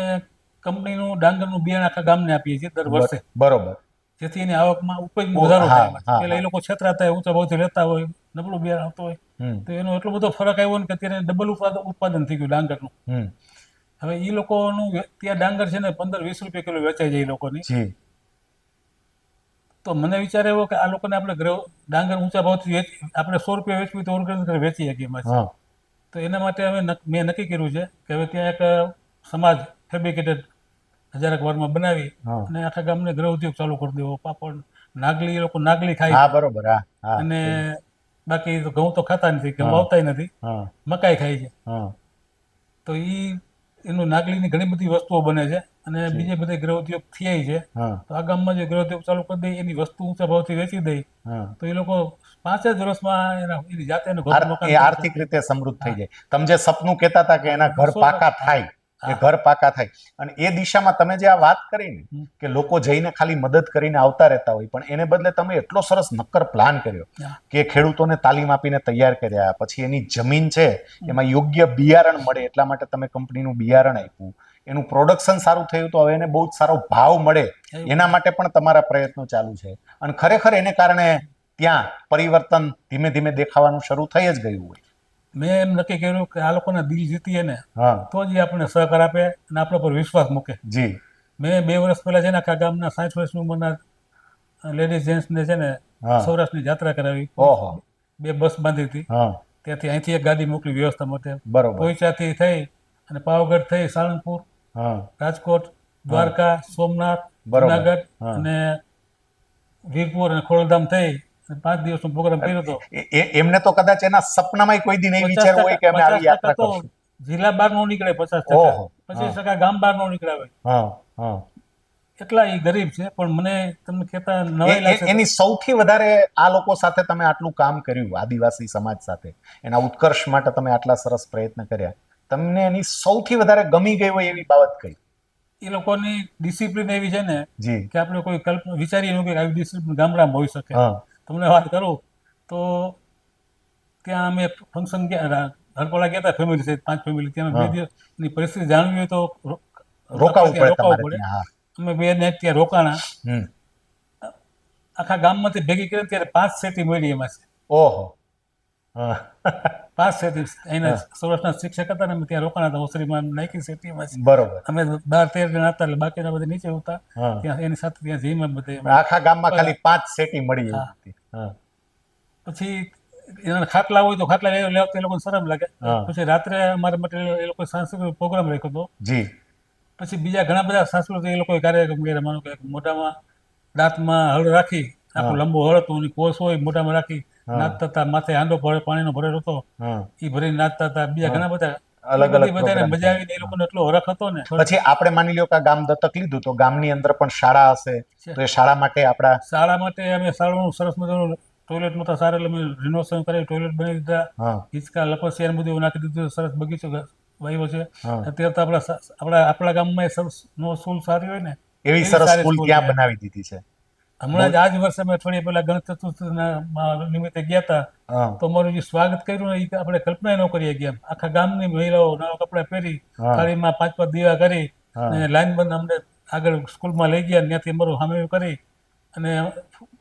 કંપનીનું ડાંગરનું બિયારણ આખા ગામને આપીએ છીએ દર વર્ષે, બરોબર. જેથી એની આવકમાં ઉપજમાં વધારો હા, થાય. હા, પેલા એ લોકો છેતરાતા હોય, ઊંચા ભાવથી લેતા હોય, નબળું બિયારણ આવતું હોય, તો એનો એટલો બધો ફરક આવ્યો ને કે અત્યારે ડબલ ઉત્પાદન થઈ ગયું ડાંગરનું. હવે એ લોકોનું ત્યાં ડાંગર છે ને 15-20 રૂપિયા કિલો વેચાઈ જાય એ લોકોની. જી તો મને વિચાર આવ્યો કે આ લોકોને આપણે ડાંગર ઊંચા ભાવથી આપણે 100 રૂપિયા વેચવી તો ઓર્ગેનિક વેચી શકીએ એમાં. હા તો એના માટે મેં નક્કી કર્યું છે કે હવે ત્યાં એક સમાજ ફેબ્રિકેટેડ 1000 વારમાં બનાવી હા. અને આખા ગામને ગૃહ ઉદ્યોગ ચાલુ કરી દેવો. પાપડ, નાગલી, એ લોકો નાગલી ખાય, હા બરોબર. હા હા અને બાકી તો ઘઉં તો ખાતા નથી, ઘઉં હા. વાવતાય નથી, હા મકાઈ ખાય છે. હા તો એનું નાગલીની ઘણી બધી વસ્તુઓ બને છે, અને બીજે બધે ગૃહ ઉદ્યોગ થયા છે. હા તો આ ગામમાં જે ગૃહ ઉદ્યોગ ચાલુ કરી દઈ, એની વસ્તુ ઊંચા ભાવથી વેચી દઈ, હા. તો એ લોકો 5 જ વર્ષમાં એની જાતે એનું ઘર મકાન એ આર્થિક રીતે સમૃદ્ધ થઈ જાય. તમે જે સપનું કહેતા હતા કે એના ઘર પાકા થાય, એ ઘર પાકા થાય, અને એ દિશામાં તમે જે આ વાત કરી ને કે લોકો જઈને ખાલી મદદ કરીને આવતા રહેતા હોય, પણ એને બદલે તમે એટલો સરસ નક્કર પ્લાન કર્યો કે ખેડૂતોને તાલીમ આપીને તૈયાર કર્યા, પછી એની જમીન છે એમાં યોગ્ય બિયારણ મળે એટલા માટે તમે કંપનીનું બિયારણ આપ્યું, એનું પ્રોડક્શન સારું થયું તો હવે એને બહુ જ સારો ભાવ મળે એના માટે પણ તમારા પ્રયત્નો ચાલુ છે અને ખરેખર એને કારણે ત્યાં પરિવર્તન ધીમે ધીમે દેખાવાનું શરૂ થઈ જ ગયું હોય. મેં એમ નક્કી કર્યું કે આ લોકોના દિલ જીતીએ ને હા તો જ એ આપણને સહકાર આપે અને આપણા પર વિશ્વાસ મૂકે. જી મેં 2 વર્ષ પહેલા છે ને આખા ગામના 60 વર્ષની ઉંમરના લેડીઝ જેન્ટ્સને છે ને હા સૌરાષ્ટ્રની યાત્રા કરાવી. ઓહો 2 બસ બાંધી હતી. હા ત્યાંથી અહીંથી એક ગાડી મોકલી વ્યવસ્થા માટે. બરોબર પોઈચાથી થઈ અને પાવાગઢ થઈ સાળંગપુર, હા રાજકોટ, દ્વારકા, સોમનાથ, બરોબર. જુનાગઢ હા. અને વીરપુર અને ખોડલધામ થઈ અને 5 દિવસનો પ્રોગ્રામ કર્યો હતો. એમને તો કદાચ એના સપનામાં કોઈ દી નહીં વિચારવું હોય કે અમે આવી યાત્રા 50% તો કરશું. જિલ્લા બહાર નો નીકળે, 50%, ઓહો. 25% ગામ બહાર નો નીકળાવે. હા હા એટલા એ ગરીબ છે, પણ મને તમને કહેતા નવાઈ લાગશે. એની સૌથી વધારે આ લોકો સાથે તમે આટલું કામ કર્યું, આદિવાસી સમાજ સાથે એના ઉત્કર્ષ માટે તમે આટલા સરસ પ્રયત્ન કર્યા, તમને એની સૌથી વધારે ગમી ગઈ હોય એવી બાબત કઈ? એ લોકોની ડિસિપ્લિન એવી છે ને જી કે આપણે કોઈ કલ્પના વિચારી ન કે આવી ડિસિપ્લિન ગામડામાં હોઈ શકે. હા તમને વાત કરું તો ત્યાં અમે ફંક્શન ગયા, હરપોળા ગયા હતા ફેમિલી સાથે, 5 ફેમિલી. ત્યાં 2 દિવસની પરિસ્થિતિ જાણવી હોય તો રોકાવું પડે તમારે પડે. ત્યાં. હા અમે 2 નાઈટ ત્યાં રોકાણા. હમ આખા ગામમાંથી ભેગી કરી ત્યારે 5 સેટી મળી એમાં છે. ઓહો હા 5 સેટી એના સૌરાષ્ટ્રના શિક્ષક હતા ને અમે ત્યાં રોકાણા હતા. ઓસરીમાં નાખી સેટીમાં છે. બરોબર. અમે 12-13 જણા હતા એટલે બાકીના બધા નીચે હતા. હા ત્યાં એની સાથે ત્યાં જઈને બધે આખા ગામમાં ખાલી 5 સેટી મળી એવી હતી. હા પછી એના ખાટલા હોય તો ખાટલા લેવા એ લોકોને શરમ લાગે. હા. પછી રાત્રે અમારા માટે એ લોકોએ સાંસ્કૃતિક પ્રોગ્રામ રાખ્યો હતો. જી પછી બીજા ઘણા બધા સાંસ્કૃતિક એ લોકોએ કાર્યક્રમ કર્યા. માનો કે મોઢામાં દાંતમાં હળ રાખી, આખું લંબુ હળ હતું, એની કોસ હોય મોઢામાં રાખી નાચતા હતા. માથે હાંડો પાણીનો ભરેલો હતો, હા એ ભરીને નાચતા હતા. બીજા ઘણા બધા અલગ અલગ બધાને program મજા આવીને એ લોકોને એટલો હરખ હતો ને. પછી આપણે માની લ્યો કે આ ગામ દત્તક લીધું તો ગામની અંદર પણ શાળા હશે, તો એ શાળા માટે આપણા શાળા માટે અમે શાળાનું સરસ મજાનું ટોયલેટ નહોતા સારા એટલે અમે રિનોવેશન કરી ટોયલેટ બનાવી દીધા. હા હિંચકા લપસિયા બધું નાખી દીધું. સરસ બગીચો વાવ્યો છે. હા અત્યારે તો આપણા ગામમાં સરસ નો સ્કૂલ સારી હોય ને એવી સરસ સ્કૂલ ત્યાં બનાવી દીધી છે. હમણાં જ આ જ વર્ષે અમે અઠવાડિયા પહેલા ગણેશ ચતુર્થીના નિમિત્તે ગયા હતા. હા તો અમારું જે સ્વાગત કર્યું ને એ આપણે કલ્પના ન કરીએ ગયા. આખા ગામની મહિલાઓ નવા કપડાં પહેરી, હા. થાળીમાં 5-5 દીવા કરી હા. અને લાઈન બંધ અમને આગળ સ્કૂલમાં લઈ ગયા. ત્યાંથી અમારું સામે કરી અને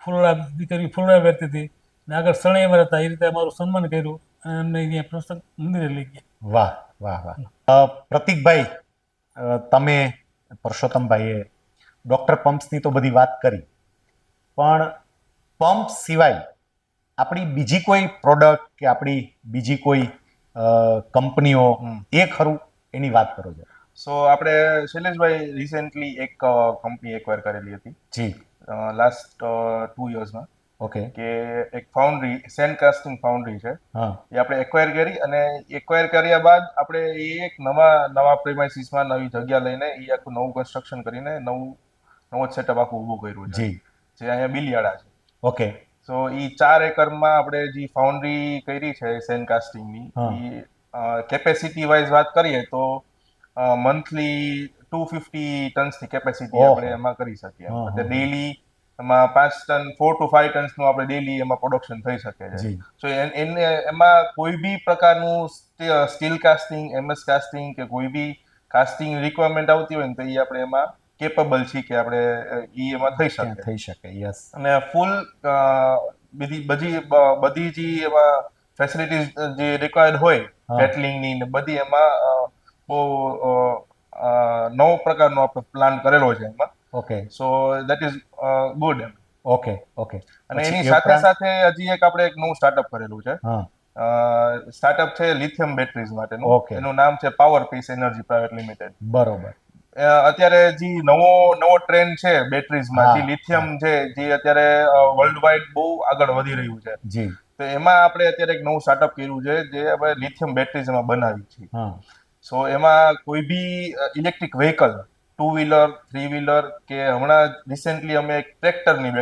ફૂલડા દીકરી ફૂલડા વેરતી હતી ને આગળ શણૈયા હતા. એ રીતે અમારું સન્માન કર્યું અને અમને અહીંયા પ્રસંગ મંદિરે લઈ ગયા. વાહ વાહ વાહ. પ્રતિકભાઈ, તમે પરસોત્તમભાઈએ ડોક્ટર પમ્પ્સની તો બધી વાત કરી, પણ પંપ સિવાય આપણી બીજી કોઈ પ્રોડક્ટ કે આપણી બીજી કોઈ કંપનીઓ એ ખરું એની વાત કરો છો. સો આપણે શૈલેષભાઈ રિસેન્ટલી એક કંપની એક્વાયર કરેલી હતી જી લાસ્ટ 2 યર્સમાં, ઓકે કે એક ફાઉન્ડ્રી, સેન્ડ કાસ્ટિંગ ફાઉન્ડ્રી છે. હા એ આપણે એક્વાયર કરી અને એક્વાયર કર્યા બાદ આપણે એ એક નવા પ્રેમાઇસીસમાં નવી જગ્યા લઈને એ આખું નવું કન્સ્ટ્રક્શન કરીને નવો સેટઅપ આખું ઊભું કર્યું છે, જી જે અહીંયા બિલિયાળા છે. ઓકે સો એ 4 એકરમાં આપણે જે ફાઉન્ડ્રી કરી છે સેન કાસ્ટિંગની, હા. એ કેપેસિટી વાઇઝ વાત કરીએ તો મંથલી 250 ટન્સની કેપેસિટી ઓહો. આપણે એમાં કરી શકીએ. હા, એટલે હા. ડેઈલી એમાં 5 ટન 4 to 5 ટન્સનું આપણે ડેઈલી એમાં પ્રોડક્શન થઈ શકે છે. જી સો એને એમાં કોઈ બી પ્રકારનું સ્ટીલ કાસ્ટિંગ, એમએસ કાસ્ટિંગ કે કોઈ બી કાસ્ટિંગ રિક્વાયરમેન્ટ આવતી હોય ને તો એ આપણે એમાં કેપેબલ છીએ કે આપણે એમાં થઈ ત્યાં શકે. થઈ શકે. યસ અને ફૂલ બધી જે એમાં ફેસિલિટીઝ જે રિક્વાયર્ડ હોય હા. પેટલિંગની ને બધી એમાં બહુ નવો પ્રકારનો આપણે પ્લાન કરેલો છે એમાં. Okay so that is good એમ. ઓકે ઓકે અને પછી એની એ સાથે ઉપરાંત? સાથે હજી એક આપણે એક નવું સ્ટાર્ટઅપ કરેલું છે. હા સ્ટાર્ટઅપ છે લિથિયમ બેટરીઝ માટેનું. Okay. એનું નામ છે power peace energy private limited. બરોબર. અત્યારે જે નવો ટ્રેન્ડ છે બેટરીઝમાં, હા, જે લિથિયમ છે, જે અત્યારે વર્લ્ડ વાઇડ બહુ આગળ વધી રહ્યું છે. જી તો એમાં આપણે અત્યારે એક નવું સ્ટાર્ટઅપ કર્યું છે જે આપણે લિથિયમ બેટરીઝ એમાં બનાવી છે. હા સો એમાં કોઈ બી ઇલેક્ટ્રિક વ્હીકલ, 2 વ્હીલર, 3 વ્હીલર કે હમણાં રિસેન્ટલી અમે એક ટ્રેક્ટરની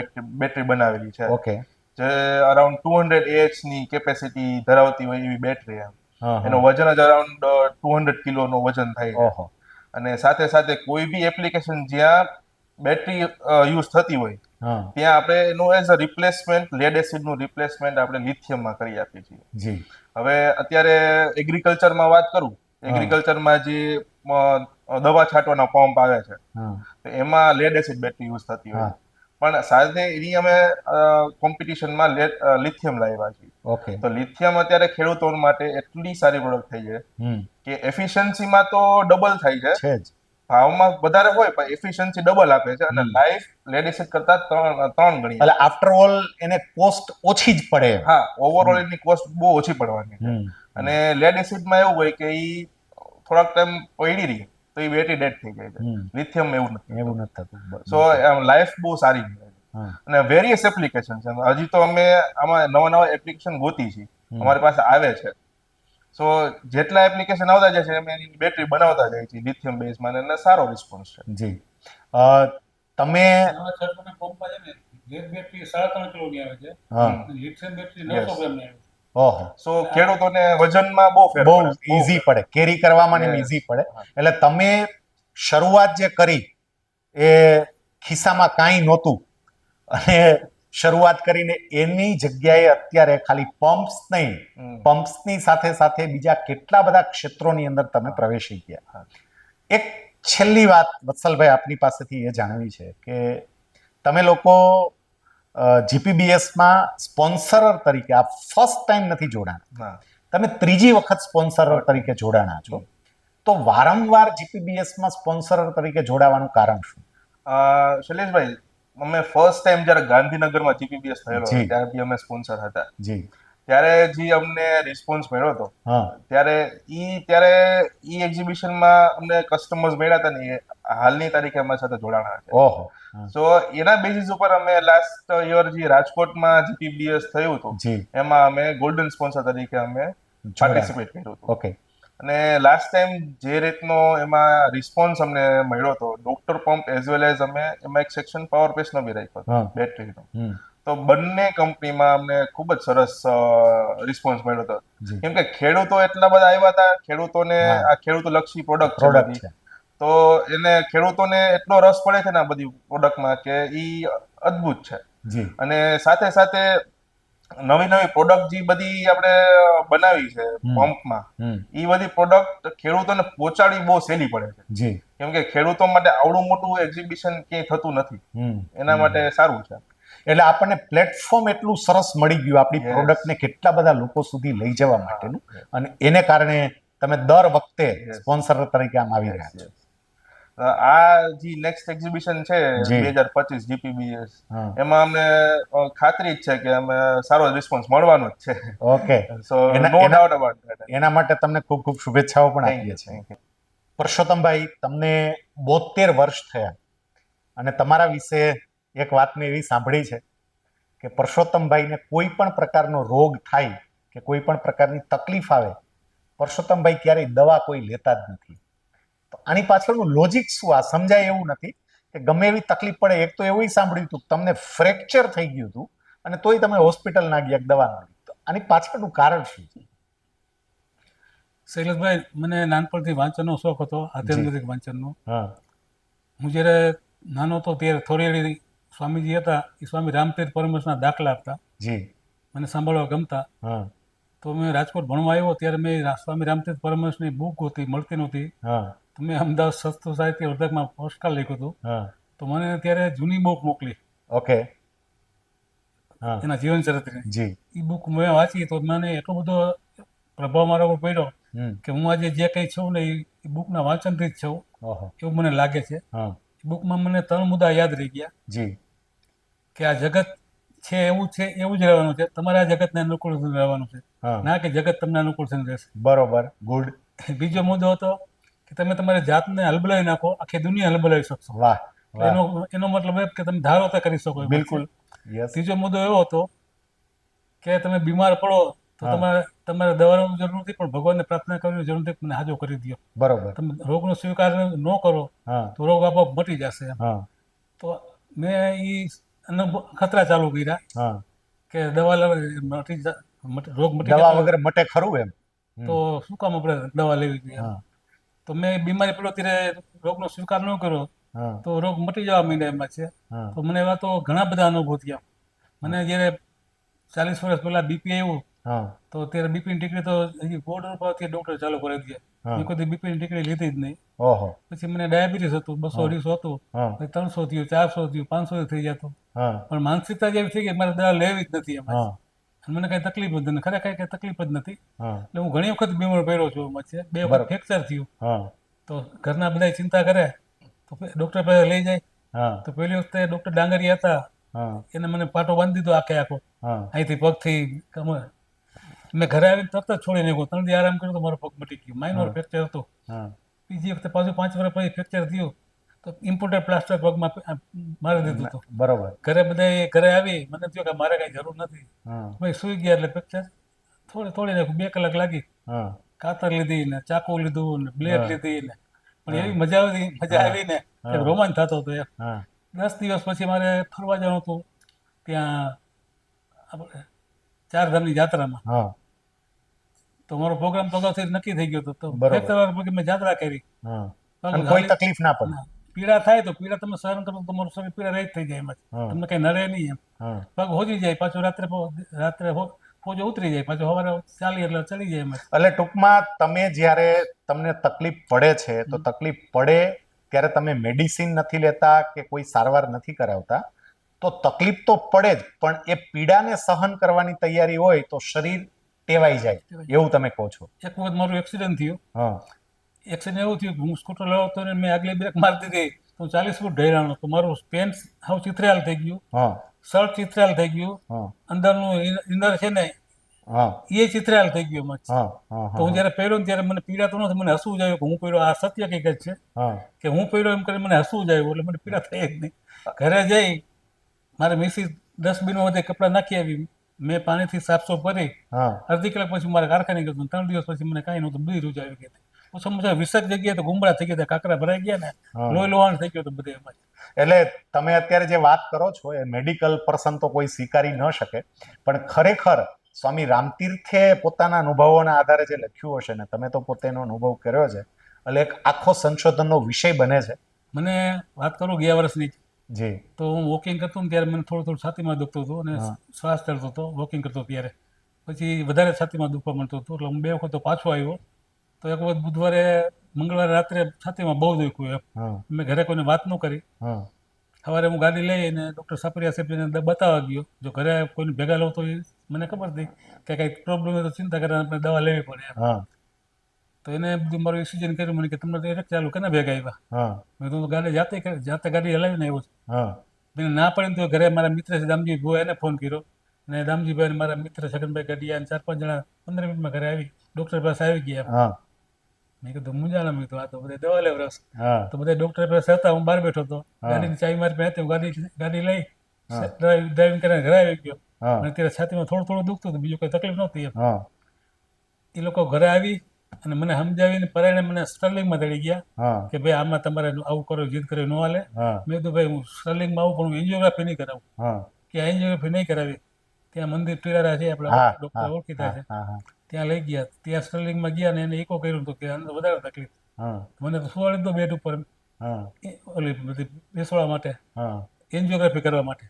બેટરી બનાવેલી છે, ઓકે જે અરાઉન્ડ 200 AH ની કેપેસિટી ધરાવતી હોય એવી બેટરી એમ. હા એનો વજન જ અરાઉન્ડ 200 કિલોનો વજન થાય છે. ઓહો અને સાથે સાથે કોઈ બી એપ્લિકેશન જ્યાં બેટરી યુઝ થતી હોય હા ત્યાં આપણે એનું એઝ અ રિપ્લેસમેન્ટ, લેડ એસિડનું રિપ્લેસમેન્ટ આપણે લિથિયમમાં કરી આપીએ છીએ. જી હવે અત્યારે એગ્રીકલ્ચરમાં વાત કરું એગ્રીકલ્ચરમાં જે દવા છાંટવાના પંપ આવે છે હા તો એમાં લેડ એસિડ બેટરી યુઝ થતી હોય હા. છે. પણ સાથે એની અમે કોમ્પિટિશનમાં લિથિયમ લાવ્યા છીએ. ઓકે. તો લિથિયમ અત્યારે ખેડૂતો માટે એટલી સારી પ્રોડક્ટ થઈ છે હમ. કે એફિશિયન્સીમાં તો ડબલ થાય છે, છે જ. ભાવમાં વધારે હોય પણ એફિશિયન્સી ડબલ આપે છે અને હમ. લાઈફ લેડ એસિડ કરતા ત્રણ ગણી એટલે આપે છે. આફ્ટર ઓલ એને કોસ્ટ ઓછી જ પડે એમ. હા, ઓવરઓલ એની કોસ્ટ બહુ ઓછી પડવાની છે. હમ. અને લેડ એસિડમાં એવું હોય કે ઈ થોડાક ટાઈમ પડી રહી તો એ બેટરી ડેડ થઈ જાય છે. હમ. લિથિયમ એવું નથી. એવું નથી થતું. સો લાઈફ બહુ સારી મળે છે. હા. અને વેરિયસ એપ્લિકેશન છે. હજી તો અમે આમાં નવા એપ્લિકેશન ગોતી છીએ, હમ. અમારી પાસે આવે છે. સો જેટલા એપ્લિકેશન આવતા જાય છે અમે એની બેટરી બનાવતા જાય છીએ લિથિયમ બેઝમાં અને સારો રિસ્પોન્સ છે. જી. તમે નવા છાંટવાના પંપમાં છે ને લેડ બેટરી 3.5 કિલોની આવે છે હા. અને લિથિયમ બેટરી Yes. 900 ગ્રામની આવે છે. ઓહો, સો ખેડૂતોને વજનમાં બહુ ફેર બહુ પડે છે. ઈઝી પડે, કેરી કરવામાં ને Yes. ઈઝી પડે. હા. એટલે તમે શરૂઆત જે કરી એ ખિસ્સામાં કાંઈ નહોતું અને શરૂઆત કરીને એની જગ્યાએ અત્યારે ખાલી પંપ્સ નહીં, હમ. પંપ્સની સાથે સાથે બીજા કેટલા બધા ક્ષેત્રોની અંદર તમે હા. પ્રવેશી ગયા. હા. એક છેલ્લી વાત વત્સલભાઈ આપની પાસેથી એ જાણવી છે કે તમે લોકો જીપીબીએસમાં સ્પોન્સરર તરીકે આ ફર્સ્ટ ટાઈમ નથી જોડાણા, હા. તમે ત્રીજી વખત સ્પોન્સરર તરીકે જોડાણા છો. તો વારંવાર જીપીબીએસમાં સ્પોન્સરર તરીકે જોડાવાનું કારણ શું? શૈલેષભાઈ, અમે ફર્સ્ટ ટાઈમ જ્યારે ગાંધીનગરમાં જીપીબીએસ થયેલો જી. ત્યારે બી અમે સ્પોન્સર હતા. જી. ત્યારે જે અમને રિસ્પોન્સ મળ્યો હતો હા. ત્યારે ઈ એક્ઝિબિશનમાં અમને કસ્ટમર્સ મળ્યા હતા ને એ હાલની તારીખે અમારી સાથે જોડાણા છે. ઓહો. હા. સો એના બેસિસ ઉપર અમે લાસ્ટ યર જે રાજકોટમાં જીપીબીએસ થયું હતું જી. એમાં અમે ગોલ્ડન સ્પોન્સર તરીકે અમે પાર્ટિસિપેટ કર્યું હતું. ઓકે. અને લાસ્ટ ટાઈમ જે રીતનો એમાં રિસ્પોન્સ અમને મળ્યો હતો, doctor pump as well as અમે એમાં એક સેક્શન પાવર પેસનો બી રાખ્યો હતો, હા. બેટરીનો. હમ. તો બંને કંપનીમાં અમને ખૂબ જ સરસ રિસ્પોન્સ મળ્યો હતો. જી. કેમ કે ખેડૂતો એટલા બધા આવ્યા હતા, ખેડૂતોને હા. આ ખેડૂતલક્ષી પ્રોડક્ટ છે પ્રોડક્ટ બધી. છે. તો એને ખેડૂતોને એટલો રસ પડે છે ને આ બધી પ્રોડક્ટમાં કે ઈ અદ્ભુત છે. જી. અને સાથે સાથે નવી પ્રોડક્ટ જે બધી આપણે બનાવી છે પંપમાં, હમ. એ બધી પ્રોડક્ટ ખેડૂતોને પહોંચાડવી બહુ સહેલી પડે છે. જી. કેમ કે ખેડૂતો માટે આવડું મોટું એક્ઝિબિશન ક્યાંય થતું નથી, હમ. એના માટે સારું છે. એટલે આપણને પ્લેટફોર્મ એટલું સરસ મળી ગયું આપણી Yes. પ્રોડક્ટને કેટલા બધા લોકો સુધી લઈ જવા માટેનું, Yes. અને એને કારણે તમે દર વખતે Yes. સ્પોન્સર તરીકે આમ આવી રહ્યા Yes, છો. yes. આ જે નેક્સ્ટ એક્ઝિબિશન છે જી. 2025 જીપીબીએસ, હા. એમાં અમને ખાતરી જ છે કે અમે સારો રિસ્પોન્સ મળવાનો જ છે. ઓકે. સો એના- નો એના- ડાઉટ અબાઉટ ધેટ. એના માટે તમને ખૂબ ખૂબ શુભેચ્છાઓ પણ થેન્ક આપીએ યુ, છીએ. Thank you. પરસોત્તમભાઈ, તમને 72 વર્ષ થયા અને તમારા વિશે એક વાત મેં એવી સાંભળી છે કે પરસોત્તમભાઈને કોઈ પણ પ્રકારનો રોગ થાય કે કોઈ પણ પ્રકારની તકલીફ આવે, પરસોત્તમભાઈ ક્યારેય દવા કોઈ લેતા જ નથી. તો આની પાછળનું લોજિક શું? આ સમજાય એવું નથી કે ગમે એવી તકલીફ પડે. એક તો એવું સાંભળ્યું હતું તમને ફ્રેક્ચર થઈ ગયું હતું અને તોય તમે હોસ્પિટલ ના ગયા, દવા ના લીધી. તો આની પાછળનું કારણ શું છે? શૈલેષભાઈ, મને નાનપણથી વાંચનનો શોખ હતો, આધ્યાત્મિક વાંચનનો. હા. હું જ્યારે નાનો હતો ત્યારે થોડી સ્વામીજી હતા, એ સ્વામી રામતીર્થ પરમહંસના દાખલા આપતા, જી. મને સાંભળવા ગમતા. હા. તો મેં રાજકોટ ભણવા આવ્યો ત્યારે મેં સ્વામી રામતીર્થ પરમહંસની બુક હતી, મળતી નહોતી. હા. તો મેં અમદાવાદ સસ્તું સાહિત્ય વર્ધકમાં પોસ્ટકાર્ડ લખ્યું હતું. હા. તો મને ત્યારે જૂની બુક મોકલી ઓકે. હા. એના જીવન ચરિત્રની. જી. એ બુક મેં વાંચી તો મને એટલો બધો પ્રભાવ મારા ઉપર પડ્યો હમ. કે હું આજે જે કંઈ છું ને એ બુકના વાંચનથી જ છું ઓહો. એવું મને લાગે છે. હા. એ બુકમાં મને 3 મુદ્દા યાદ રહી ગયા જી. કે આ જગત છે એવું જ રહેવાનું છે, તમારે આ જગતને અનુકૂળ રહેવાનું છે, હા. ના કે જગત તમને અનુકૂળ થઈને રહેશે. બરોબર. ગુડ. બીજો મુદ્દો હતો કે તમે તમારી જાતને હલબલાવી નાખો, આખી દુનિયા હલબલાવી શકશો. વાહ. વાહ. એનો મતલબ એ કે તમે ધારો તો કરી શકો. બિલકુલ. યસ. ત્રીજો મુદ્દો એવો હતો કે તમે બીમાર પડો તો હા. તમારે દવાની જરૂર નથી, પણ ભગવાનને પ્રાર્થના કરવાની જરૂર નથી, મને હાજો કરી દો. બરોબર. તમે રોગનો સ્વીકાર ન કરો હા. તો રોગ આપોઆપ મટી જશે એમ. હા. તો મેં ખતરા ચાલુ કર્યા હા. કે દવા રોગ મટી દવા જતો વગર મટે ખરું એમ. તો શું કામ આપણે દવા લેવી જોઈએ. હા. તો મેં બીમારી પડ્યો ત્યારે રોગનો સ્વીકાર ન કર્યો હા. તો રોગ મટી જવા માંડ્યા એમાં છે. હા. તો મને એવા તો ઘણા બધા અનુભવ થયા. મને જ્યારે 40 વર્ષ પહેલા બીપી આવ્યું હા. તો ત્યારે બીપીની ટીકડી તો હજી બોર્ડ ઉપર ડૉક્ટર ચાલુ કરી દે. હા. મેં કોઈ બીપીની ટીકડી લીધી જ નહીં. ઓહો. પછી મને ડાયાબિટીસ હતું, 200 હતું, હા પછી 300 થયું, 400 થયું, 500 થઈ જતું. હા પણ માનસિકતા જેવી થઈ ગઈ મારે દવા લેવી જ નથી એમાં. હા અને મને કઈ તકલીફ જ નથી, ખરેખર કઈ તકલીફ જ નથી. હા એટલે હું ઘણી વખત બીમાર પડ્યો છું એમાં છે. 2 વખત બરાબર. ફ્રેક્ચર થયું. હા તો ઘરના બધા ચિંતા કરે તો ડૉક્ટર પાસે લઈ જાય. હા તો પહેલી વખતે ડૉક્ટર ડાંગરિયા હતા, હા એને મને પાટો બાંધી દીધો આખો. હા અહીંથી પગથી કમર. મેં ઘરે આવીને તરત જ છોડી નાખ્યો. 3 દી આરામ કર્યો તો મારો પગ મટી ગયો. માઇનોર ફ્રેક્ચર હતો. હા બીજી વખતે પાછું 5 વર્ષ પછી ફ્રેક્ચર થયું તો ઇમ્પોર્ટેડ પ્લાસ્ટર પગમાં મારી દીધું હતું. બરોબર. ઘરે આવી મને થયું કે મારે કઈ જરૂર નથી. હા ભાઈ સુઈ ગયા એટલે ફ્રેક્ચર થોડી નાખ્યું. 2 કલાક લાગી. હા કાતર લીધી ને ચાકુ લીધું ને બ્લેડ હા. લીધી ને, પણ એવી મજા આવી ને કે હા. રોમાંચ થતો હતો એમ. હા 10 દિવસ પછી મારે ફરવા જવાનું હતું ત્યાં આપણે ચારધામની જાત્રામાં. હા તો મારો પ્રોગ્રામ તો અગાઉથી નક્કી થઈ ગયો હતો. તો બરોબર. ફ્રેક્ચર પછી મેં જાત્રા કરી. હા પગ અને કોઈ હાલી- તકલીફ ના પડે. ના, પીડા થાય તો પીડા તમે સહન કરો તો તમારું શરીર પીડા રહી જ થઈ જાય એમ જ. હા તમને કઈ નડે નહીં એમ. હા પગ હોજી જાય, પાછું રાત્રે ફોજો ઉતરી જાય, પાછું સવારે ચાલી એટલે ચડી જાય એમ જ. એટલે ટૂંકમાં તમે જ્યારે તમને તકલીફ પડે છે તો તકલીફ પડે ત્યારે તમે મેડિસિન નથી લેતા કે કોઈ સારવાર નથી કરાવતા, તો તકલીફ તો પડે જ, પણ એ પીડાને સહન કરવાની તૈયારી હોય તો શરીર ટેવાઈ જાય એવું તમે કહો છો. એક વખત મારું એક્સિડન્ટ થયું. હા એક્સિડન્ટ એવું થયું કે હું સ્કૂટર લાવતો ને મેં આગલી બ્રેક મારતી હતી તો હું 40 ફૂટ ઢળાણો. તો મારું પેન્ટ હાવ ચિત્રાલ થઈ ગયું, હા શર્ટ ચિત્રાલ થઈ ગયું, હા અંદરનું ઇનર છે ને હા એ ચિત્રાલ થઈ ગયું એમાં જ. હા હા તો હું જ્યારે પહેર્યો ને ત્યારે મને પીડા તો નથી, મને હસવું જ આવ્યું કે હું પહેર્યો. આ સત્ય હકીકત છે હા કે હું પહેર્યો એમ કરીને મને હસવું જ આવ્યું, એટલે મને પીડા થઈ જ નહીં. ઘરે જઈ મારે મિસિસ ડસ્ટબિનમાં કપડાં નાખી આવી. મેં પાણીથી સાફસૂફ કરી હા અડધી કલાક પછી મારે કારખાને ગયો. 3 દિવસ પછી મને કાંઈ નહોતું, બધી રૂજ આવી ગઈ હતી. ઓછામાં 20 જગ્યાએ તો ગુમડા થઈ ગયા હતા, કાંકરા ભરાઈ ગયા ને, હા. લોહી લોહાણ થઈ ગયો તો બધે એમાં જ. એટલે તમે અત્યારે જે વાત કરો છો એ મેડિકલ પર્સન તો કોઈ સ્વીકારી ન શકે, પણ ખરેખર સ્વામી રામતીર્થે પોતાના અનુભવોના આધારે જે લખ્યું હશે ને, તમે તો પોતે એનો અનુભવ કર્યો છે, એટલે એક આખો સંશોધનનો વિષય બને છે. મને વાત કરું ગયા વર્ષની જ, જી તો હું વોકિંગ કરતો ને ત્યારે મને થોડું છાતીમાં દુખતું હતું અને હા. શ્વાસ ચડતો હતો વોકિંગ કરતો ત્યારે. પછી વધારે છાતીમાં દુખવા મળતું હતું, એટલે હું 2 વખત તો પાછો આવ્યો. તો એક વખત બુધવારે મંગળવારે રાત્રે છાતીમાં બહુ દુખ્યું એમ. હા મેં ઘરે કોઈને વાત ન કરી. હા સવારે હું ગાડી લઈને ડૉક્ટર સાપરિયા સાહેબને બતાવવા ગયો. જો ઘરે કોઈને ભેગા લો તો એ મને ખબર હતી કે કંઈક પ્રોબ્લેમ હોય તો ચિંતા કરે, આપણે દવા લેવી પડે એમ. હા તો એને બધું મારું એક્સિજન કર્યું. મને કે તમને તો એક ચાલુ કેના ભેગા આવ્યા? હા મેં તો ગાડી જાતે ગાડી હલાવીને આવ્યો છું. હા મેં ના પડીને તો ઘરે મારા મિત્ર છે દામજી ભુવા, એને ફોન કર્યો. અને દામજીભાઈ મારા મિત્ર છગનભાઈ ગઢિયા અને 4-5 જણા 15 મિનિટમાં ઘરે આવી ડૉક્ટર પાસે આવી ગયા. હા મેં કીધું મુંજાણા, મેં કીધું આ તો બધા દવા લેવ રસ. હા તો બધા ડૉક્ટર પાસે હતા, હું બહાર બેઠો હતો. હા. ગાડીની ચાવી મારી પાસે હતી, હું ગાડી લઈ હા. ડ્રાઇવિંગ કરીને ઘરે આવી ગયો. હા અને ત્યારે છાતીમાં થોડું દુખતું હતું, બીજું કોઈ તકલીફ નહોતી એમ. હા એ લોકો ઘરે આવી અને મને સમજાવીને પરાયણે મને સ્ટર્લિંગમાં તેડી ગયા હા કે ભાઈ આમાં તમારે આવું કરો, જીદ કરે ન હાલે. હા મેં કીધું ભાઈ હું સ્ટર્લિંગમાં આવું પણ હું એન્જિયોગ્રાફી નહીં કરાવું. હા કે એન્જિયોગ્રાફી નહીં કરાવી. ત્યાં મંદિર ટીરારા છે, હા આપણા ડૉક્ટર હા ઓળખીતા છે, હા હા ત્યાં લઈ ગયા. ત્યાં સ્ટર્લિંગમાં ગયા ને એને ઇકો કર્યું તો કે અંદર વધારે તકલીફ. હા મને તો સુવાડી દો બેડ ઉપર હા ઓલી બધી બેસવા માટે, હા એન્જિયોગ્રાફી કરવા માટે.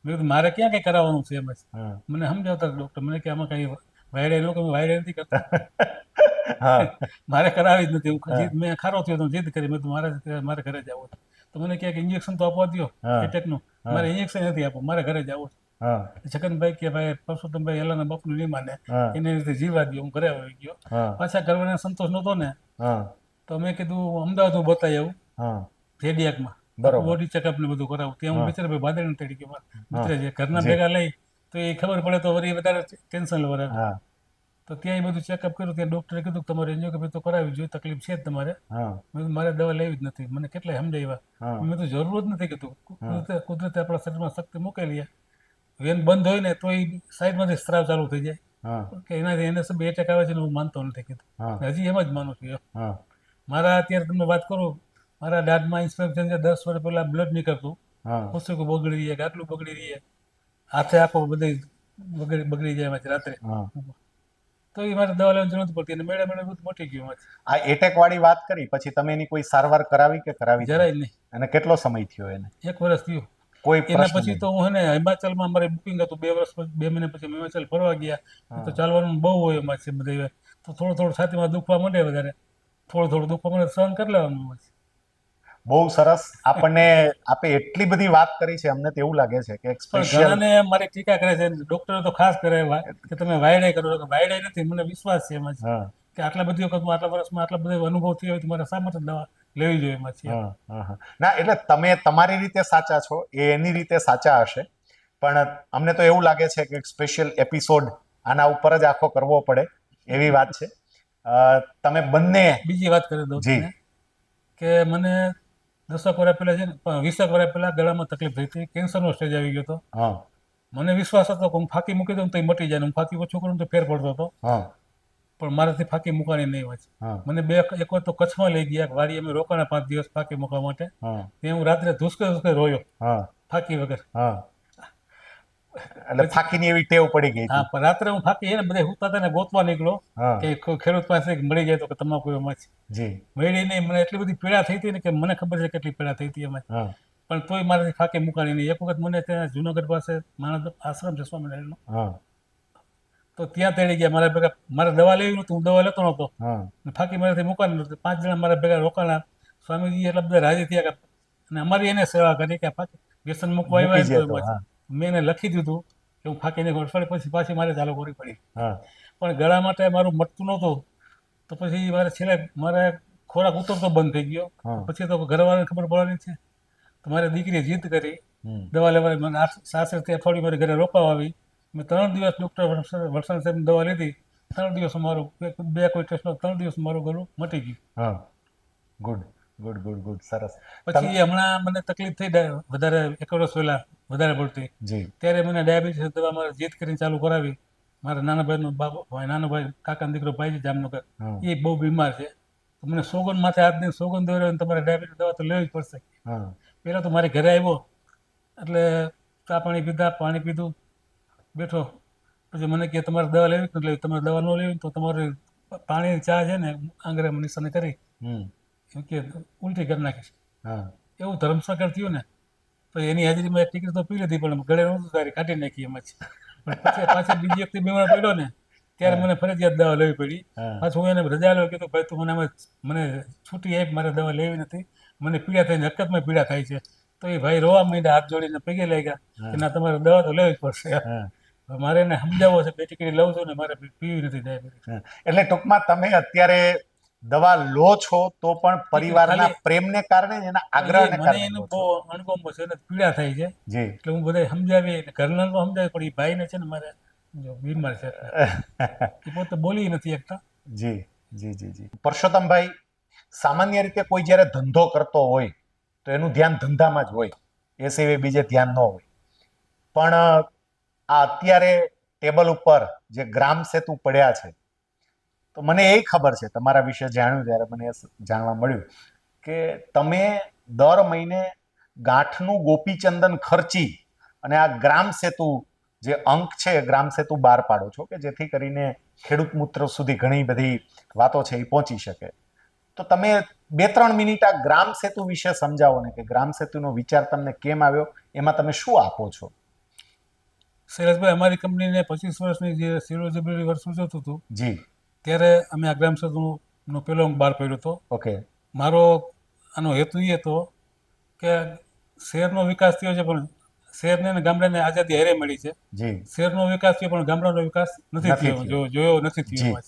મેં કીધું મારે ક્યાં કંઈ કરાવવાનું છે એમ જ. હા મને સમજાવતા ડૉક્ટર મને કે આમાં કંઈ વાયડે ન કે વાયડે નથી કરતા. હા મારે કરાવી જ નથી. હું હા. જીદ મેં ખારો થયો તો જીદ કરી. મેં કીધું મારે ઘરે જવું છે. તો મને કહે કે ઇન્જેક્શન તો આપવા દો હા. એટેકનું. હા. મારે ઇન્જેક્શન નથી આપવું, મારે ઘરે જવું છે. હા છગનભાઈ કે ભાઈ પરસોત્તમભાઈ એલાના બાપનું નહીં માને, હા એને રીતે જીવા દો. હું ઘરે આવી ગયો. હા પાછા ઘરવાળાને સંતોષ નહોતો ને, હા તો મેં કીધું અમદાવાદ હું બતાવી આવું હા રેડિયાકમાં, બરોબર. બોડી ચેકઅપ ને બધું કરાવું. ત્યાં હું હા. બિચારા ભાઈ બાદરને તેડી ગયો. મારા મિત્ર છે, ઘરના જી. ભેગા લઈ તો એ ખબર પડે તો વળી વધારે ટેન્શન લેવા. હા તો ત્યાં એ બધું ચેકઅપ કર્યું. ત્યાં ડૉક્ટરે કીધું કે તમારે એન્જિયોગ્રાફી તો કરાવી જોઈએ, તકલીફ છે જ તમારે. હા મેં કીધું મારે દવા લેવી જ નથી. મને કેટલાય સમજાવ્યા. હા મેં તો જરૂર જ નથી કીધું. હા. કુદરતે આપણા શરીરમાં શક્તિ મૂકેલી. વેન બંધ હોય ને તો એ સાઈડમાંથી સ્ત્રાવ ચાલુ થઈ જાય હા કે એનાથી એને સબ એટેક આવે છે ને હું માનતો નથી કીધું. હા હજી એમ જ માનું છું એમ. હા મારા અત્યારે તમને વાત કરું, મારા દાઢમાં ઇન્સ્પેક્શન છે, 10 વર્ષ પહેલાં બ્લડ નીકળતું, હા પુસ્તકો બગડી રહીએ, ગાટલું બગડી રહીએ, હાથે આખો બધી બગડી જાય એમાંથી રાત્રે. હા તો એ મારે દવા લેવાની જરૂર નથી પડતી. અને મેળે બધું મોટી ગયું એમાંથી. આ એટેક વાળી વાત કરી પછી તમે એની કોઈ સારવાર કરાવી કે કરાવી જ જરાય નથી? નહીં. અને કેટલો સમય થયો એને? 1 વર્ષ થયું. કોઈ એના પ્રશ્ન પછી નહીં? તો હું હે ને હિમાચલમાં મારે બુકિંગ હતું 2 વર્ષ પછી, 2 મહિના પછી અમે હિમાચલ ફરવા ગયા. તો ચાલવાનું બહુ હોય એમાં છે બધે. તો થોડું છાતીમાં દુખવા માંડે વધારે. થોડું થોડું દુઃખ મને સહન કરી લેવાનું હોય છે. બહુ સરસ. આપણને આપે એટલી બધી વાત કરી છે, અમને તો એવું લાગે છે કે એક પણ સ્પેશિયલ ઘણાને મારી ટીકા કરે છે, ડોક્ટરો તો ખાસ કરે કે તમે વાયડાઈ કરો છો. વાયડાઈ નથી, મને વિશ્વાસ છે એમાં હા કે આટલા બધી વખત આટલા વર્ષમાં આટલા બધા અનુભવ થયો હોય તો મારે શા માટે દવા લેવી જોઈએ એમાં છે. હા હા હા. ના એટલે તમે તમારી રીતે સાચા છો, એ એની રીતે સાચા હશે, પણ અમને તો એવું લાગે છે કે એક સ્પેશિયલ એપિસોડ આના ઉપર જ આખો કરવો પડે એવી વાત છે. તમે બંને બીજી વાત કરી દઉં જી તમને કે મને 10 વર્ષ પહેલા છે ને 20 વર્ષ પહેલા ગળામાં તકલીફ થઈ હતી, કેન્સરનો સ્ટેજ આવી ગયો હતો. હા મને વિશ્વાસ હતો કે હું ફાંકી મૂકી દઉં તો એ મટી જાય, હું ફાંકી ઓછું કરું તો ફેર પડતો હતો, હા પણ મારાથી ફાંકી મૂકવાની નહીં હોય. હા મને એક વાર તો કચ્છમાં લઈ ગયા, વાડી અમે રોકાણા 5 દિવસ ફાંકી મૂકવા માટે. હા ત્યાં હું રાત્રે ધુસકે ધુસકે રોયો હા ફાંકી વગર. હા. એટલે ફાંકીની એવી ટેવ પડી ગઈ હા, હતી. પણ રાત્રે હું ફાંકી એને બધા હુતા હતા ને ગોતવા નીકળો હા કે ખેડૂત પાસે મળી જાય તો કે તમાકુ એમાં છે. જી મળી નહીં, મને એટલી બધી પીડા થઈ હતી ને કે મને ખબર છે કેટલી પીડા થઈ હતી એમાં, હા પણ તોય મારાથી ફાંકી મુકાણી નહીં. એક વખત મને ત્યાં જુનાગઢ પાસે માણસ આશ્રમ છે સ્વામિનારાયણનો, હા તો ત્યાં તેડી ગયા મારા ભેગા. મારે દવા લેવી નહોતી, હું દવા લેતો નહોતો, હા ફાંકી મારાથી મુકાની નહોતી. 5 જણા મારા ભેગા રોકાણા. સ્વામીજી એટલા બધા રાજી થયા કે અને અમારી એને સેવા કરી કે ફાંકી વ્યસન મૂકવા આવ્યા મૂકી ને તો જતો. એમાં હા મેં એને લખી દીધું કે હું ફાંકીને અઠવાડિયે પછી પાછી મારે ચાલુ કરવી પડી. હા પણ ગળા માટે મારું મટતું નહોતું, તો પછી મારે છેલ્લે મારે ખોરાક ઉતરતો બંધ થઈ ગયો. હા પછી તો ઘરવાળાને ખબર પડવાની છે, તો મારી દીકરીએ જીદ કરી હમ દવા લેવાની. મને સાસરેથી અઠવાડિયું મારી ઘરે રોકાવા આવી. મેં 3 દિવસ ડૉક્ટર વરસાદ સાહેબની દવા લીધી. 3 દિવસ મારું બે કોઈ ટેસ્ટનો 3 દિવસ મારું ગળું મટી ગયું. હા. Good good good good. સરસ. પછી હમણાં મને તકલીફ થઈ વધારે 1 વર્ષ પહેલા વધારે પડતી, જી ત્યારે મને ડાયાબિટીસ દવા મારે જીદ કરીને ચાલુ કરાવી. મારા નાના ભાઈનો નાનો ભાઈ કાકાનો દીકરો ભાઈ છે જામનગર, હા એ બહુ બીમાર છે. તો મને સોગંદ માથે હાથ દઈને સોગંદ દોર્યો, તમારે ડાયાબિટીસ દવા તો લેવી જ પડશે. હા પહેલાં તો મારી ઘરે આવ્યો એટલે ચા પાણી પીધા, પાણી પીધું, બેઠો. પછી મને કહે તમારે દવા લેવી કે નથી લેવી, તમારે દવા ન લેવી તો તમારે પાણીની ચા છે ને આંગળીમાં નિશાને કરી હમ એમ કે ઉલટી કરી નાખીશ. હા એવું ધર્મસાગર થયું ને, તો એની હાજરીમાં એક ટિકિટ તો પી લીધી, પણ ગળે નહોતું તારી કાઢી નાખી એમ જ. પણ પછી પાછી બીજી વખતે બીમાર પડ્યો ને ત્યારે મને ફરજિયાત દવા લેવી પડી. હા પાછું હું એને રજા લેવા કીધું, ભાઈ તું મને છૂટી આપ, મારે દવા લેવી નથી, મને પીડા થઈને હકતમાં પીડા થાય છે. તો એ ભાઈ રોવા માંડ્યા, હાથ જોડીને પગે લાગ્યા કે ના તમારે દવા તો લેવી જ પડશે. હા મારે એને સમજાવવો છે, 2 ટિકિટ લઉં છું ને મારે પીવી નથી ડાયાબિટીસ. હા. એટલે ટૂંકમાં તમે અત્યારે દવા લો છો તો પણ પરિવારના ખાલી- પ્રેમને કારણે જ, એના આગ્રહને મને કારણે એનું લો બહુ છો. અણગમો છે, એને પીડા થાય છે. જી એટલે હું બધા સમજાવી, ઘરના તો સમજાવે, પણ એ ભાઈને છે ને મારે જો બીમાર છે એ પોતે બોલી નથી શકતા. જી જી જી જી. પરસોત્તમભાઈ, સામાન્ય રીતે કોઈ જ્યારે ધંધો કરતો હોય તો એનું ધ્યાન ધંધામાં જ હોય, એ સિવાય બીજે ધ્યાન ન હોય. પણ આ અત્યારે ટેબલ ઉપર જે ગ્રામ સેતુ પડ્યા છે, તો મને એ ખબર છે, તમારા વિશે જાણ્યું ત્યારે મને એ જાણવા મળ્યું કે તમે દર મહિને ગાંઠનું ગોપીચંદન ખર્ચી અને આ ગ્રામ સેતુ જે અંક છે ગ્રામ સેતુ બહાર પાડો છો કે જેથી કરીને ખેડૂત મિત્ર સુધી ઘણી બધી વાતો છે એ પહોંચી શકે. તો તમે 2-3 મિનિટ આ ગ્રામ સેતુ વિશે સમજાવો ને કે ગ્રામ સેતુનો વિચાર તમને કેમ આવ્યો, એમાં તમે શું આપો છો? શૈલેષભાઈ, અમારી કંપનીને 25 વર્ષની જે સિરોજબરી વર્ષ ઉજવતું હતું જી ત્યારે અમે આ ગ્રામ સેતુનો પહેલો અંક બહાર પાડ્યો હતો. ઓકે. મારો આનો હેતુ એ હતો કે શહેરનો વિકાસ થયો છે, પણ શહેરને અને ગામડાને આઝાદી હારે મળી છે. જી શહેરનો વિકાસ થયો પણ ગામડાનો વિકાસ નથી થયો, જોયો નથી થયો.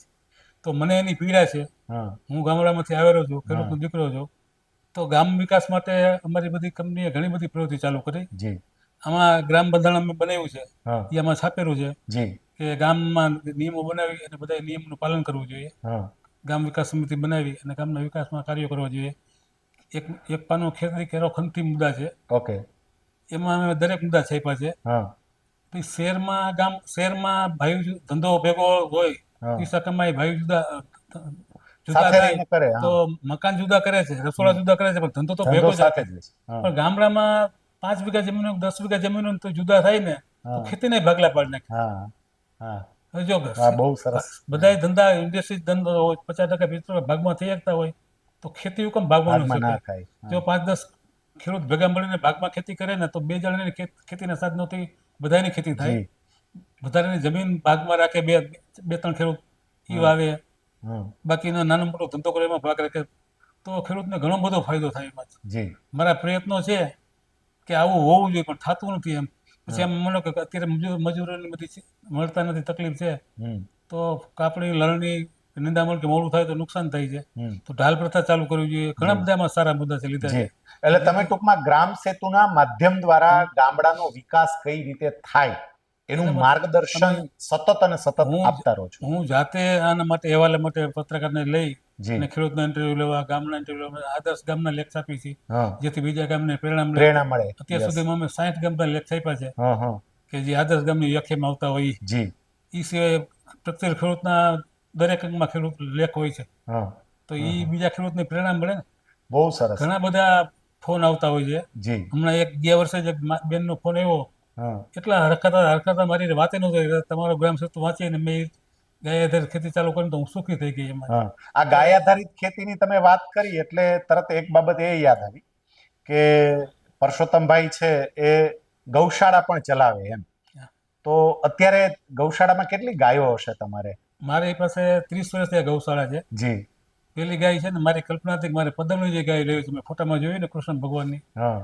તો મને એની પીડા છે. હા હું ગામડામાંથી આવેલો છું, ખેડૂતનો દીકરો છું. તો ગામ વિકાસ માટે અમારી બધી કંપનીએ ઘણી બધી પ્રવૃત્તિ ચાલુ કરી. જી આમાં ગ્રામ બંધારણ અમે બનાવ્યું છે, હા એ આમાં છાપેલું છે જી કે ગામમાં નિયમો બનાવી અને બધા નિયમનું પાલન કરવું જોઈએ. હા ગામ વિકાસ સમિતિ બનાવી અને ગામના વિકાસમાં કાર્યો કરવા જોઈએ. એક પાનો ખેતી કેરો ખંતી મુદ્દા છે, ઓકે. એમાં અમે દરેક મુદ્દા છાપ્યા છે. હા પછી શહેરમાં ભાઈ ધંધો ભેગો હોય, હા પૈસા કમાય, ભાઈ જુદા સાથે થાય રહીને કરે. તો હા મકાન જુદા કરે છે, રસોડા જુદા કરે છે, પણ ધંધો તો ધંધો ભેગો જ સાથે રાખે. જ છે. હા પણ ગામડામાં 5 વીઘા જમીન હોય, 10 વીઘા જમીન હોય તો જુદા થાય ને તો હા ખેતીને ભાગલા પાડી નાખે. હા હા હવે જો હા, બહુ સરસ. બધા ધંધા ઇન્ડસ્ટ્રી ધંધો હોય, 50% 20% ભાગમાં થઈ શકતા હોય તો ખેતી હુકમ ભાગમાં ન ભાગમાં ના શકે. થાય. જો 5-10 ખેડૂત ભેગા મળીને ભાગમાં ખેતી કરે ને તો 2 જણાની ખેતીના સાધનોથી બધાની ખેતી થાય. જી વધારાની જમીન ભાગમાં રાખે, 2-3 ખેડૂત ઈ વાવે, હમ. બાકીનો નાનો મોટો ધંધો કરે એમાં ભાગ રાખે તો ખેડૂતને ઘણો બધો ફાયદો થાય એમાંથી. જી મારા પ્રયત્નો છે કે આવું હોવું જોઈએ પણ થતું નથી એમ. પછી એમ માનો કે અત્યારે મજૂરોની બધી મળતા નથી, તકલીફ છે, હમ તો કાપણી લણણી નિંદામણ કે મોડું થાય તો નુકસાન થાય છે, હમ તો ઢાલ પ્રથા ચાલુ કરવી જોઈએ. ઘણા બધામાં સારા મુદ્દા છે લીધા જી છે. એટલે તમે ટૂંકમાં ગ્રામ સેતુના માધ્યમ દ્વારા ગામડાનો વિકાસ કઈ રીતે થાય એનું એના માટે માર્ગદર્શન સતત અને સતત હું આપતા રહો છો. હું જાતે આના માટે અહેવાલ માટે પત્રકારને લઈ જી અને ખેડૂતનો ઇન્ટરવ્યુ લેવા, ગામના ઇન્ટરવ્યુ લેવા, આદર્શ ગામના લેખ આપી છે, હા જેથી બીજા ગામને પ્રેરણા મળે. પ્રેરણા મળે. અત્યાર Yes. સુધીમાં અમે 60 ગામના લેખ આપ્યા છે હા હા કે જે આદર્શ ગામની વ્યાખ્યામાં આવતા હોય. જી એ સિવાય પ્રત્યેક ખેડૂતના દરેક અંગમાં ખેડૂત લેખ હોય છે, હા તો એ બીજા ખેડૂતને પ્રેરણા મળે ને. બહુ સરસ. ઘણા બધા ફોન આવતા હોય છે. જી હમણાં ગયા વર્ષે જ એક બેનનો ફોન આવ્યો, હા એટલા હરકતા મારી વાતે નહોતી. તમારો ગ્રામ સેતુ વાંચીને મેં ગાય આધારિત ખેતી ચાલુ કરીને તો હું સુખી થઈ ગઈ એમાં. હા આ ગાય આધારિત ખેતીની તમે વાત કરી એટલે તરત એક બાબત એ યાદ આવી કે પરસોત્તમભાઈ છે એ ગૌશાળા પણ ચલાવે એમ. તો અત્યારે ગૌશાળામાં કેટલી ગાયો હશે તમારે? મારી પાસે 30 વર્ષથી આ ગૌશાળા છે. જી પેલી ગાય છે ને મારી કલ્પના હતી કે મારે પદમની જે ગાય લેવી છે, મેં ફોટામાં જોઈ ને કૃષ્ણ ભગવાનની, હા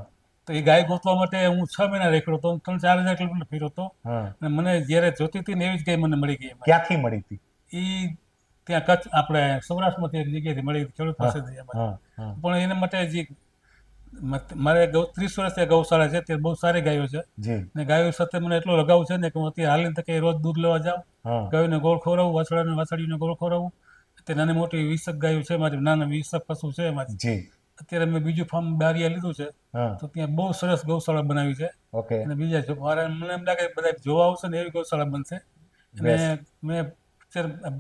તો એ ગાય ગોતવા માટે હું 6 મહિના રેખડ્યો હતો, 3-4 હજાર કિલોમીટર ફેર્યો હતો, હા અને મને જ્યારે જોતી હતી ને એવી જ ગાય મને મળી ગઈ. ક્યાંથી મળી હતી? એ ત્યાં કચ્છ આપણે સૌરાષ્ટ્રમાંથી એક જગ્યાએથી મળી હતી, ખેડૂત પાસેથી એમાં. હા હા પણ એના માટે જે મારે 30 વર્ષથી આ ગૌશાળા છે, તે બહુ સારી ગાયો છે, જી ને ગાયો સાથે મને એટલો લગાવ છે ને કે હું અત્યારે હાલની તકે રોજ દૂધ લેવા જાઉં, હા ગાયોને ગોળ ખવડાવું, વાછડીને ગોળ ખવડાવું. તે નાની મોટી 20 ગાયો છે મારી, નાના 20 પશુ છે મારી. જી અત્યારે મેં બીજું ફાર્મ બારિયા લીધું છે, હા તો ત્યાં બહુ સરસ ગૌશાળા બનાવી છે. ઓકે અને બીજા મારે મને એમ લાગે બધા જોવા આવશે ને એવી ગૌશાળા બનશે. અને મેં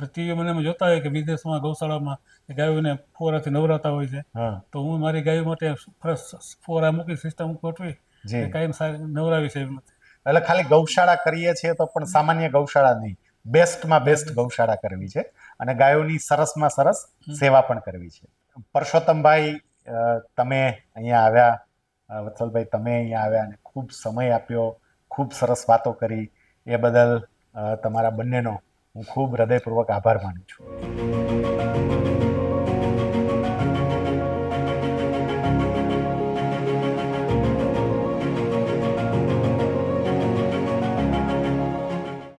ટીવી મને જોતા હોય કે વિદેશમાં ગૌશાળામાં ગાયોને ફોરાથી નવરાતા હોય છે, હા તો હું મારી ગાયો માટે ફોરા મૂકી સિસ્ટમ ગોઠવી જી કાયમ નવરાવી છે. એટલે ખાલી ગૌશાળા કરીએ છીએ તો પણ સામાન્ય ગૌશાળા નહીં, બેસ્ટમાં બેસ્ટ ગૌશાળા કરવી છે અને ગાયોની સરસમાં સરસ સેવા પણ કરવી છે. પરસોત્તમભાઈ, તમે અહીંયા આવ્યા, વત્સલભાઈ તમે અહીંયા આવ્યા અને ખૂબ સમય આપ્યો, ખૂબ સરસ વાતો કરી, એ બદલ તમારા બંનેનો હું ખૂબ હૃદયપૂર્વક આભાર માનું છું.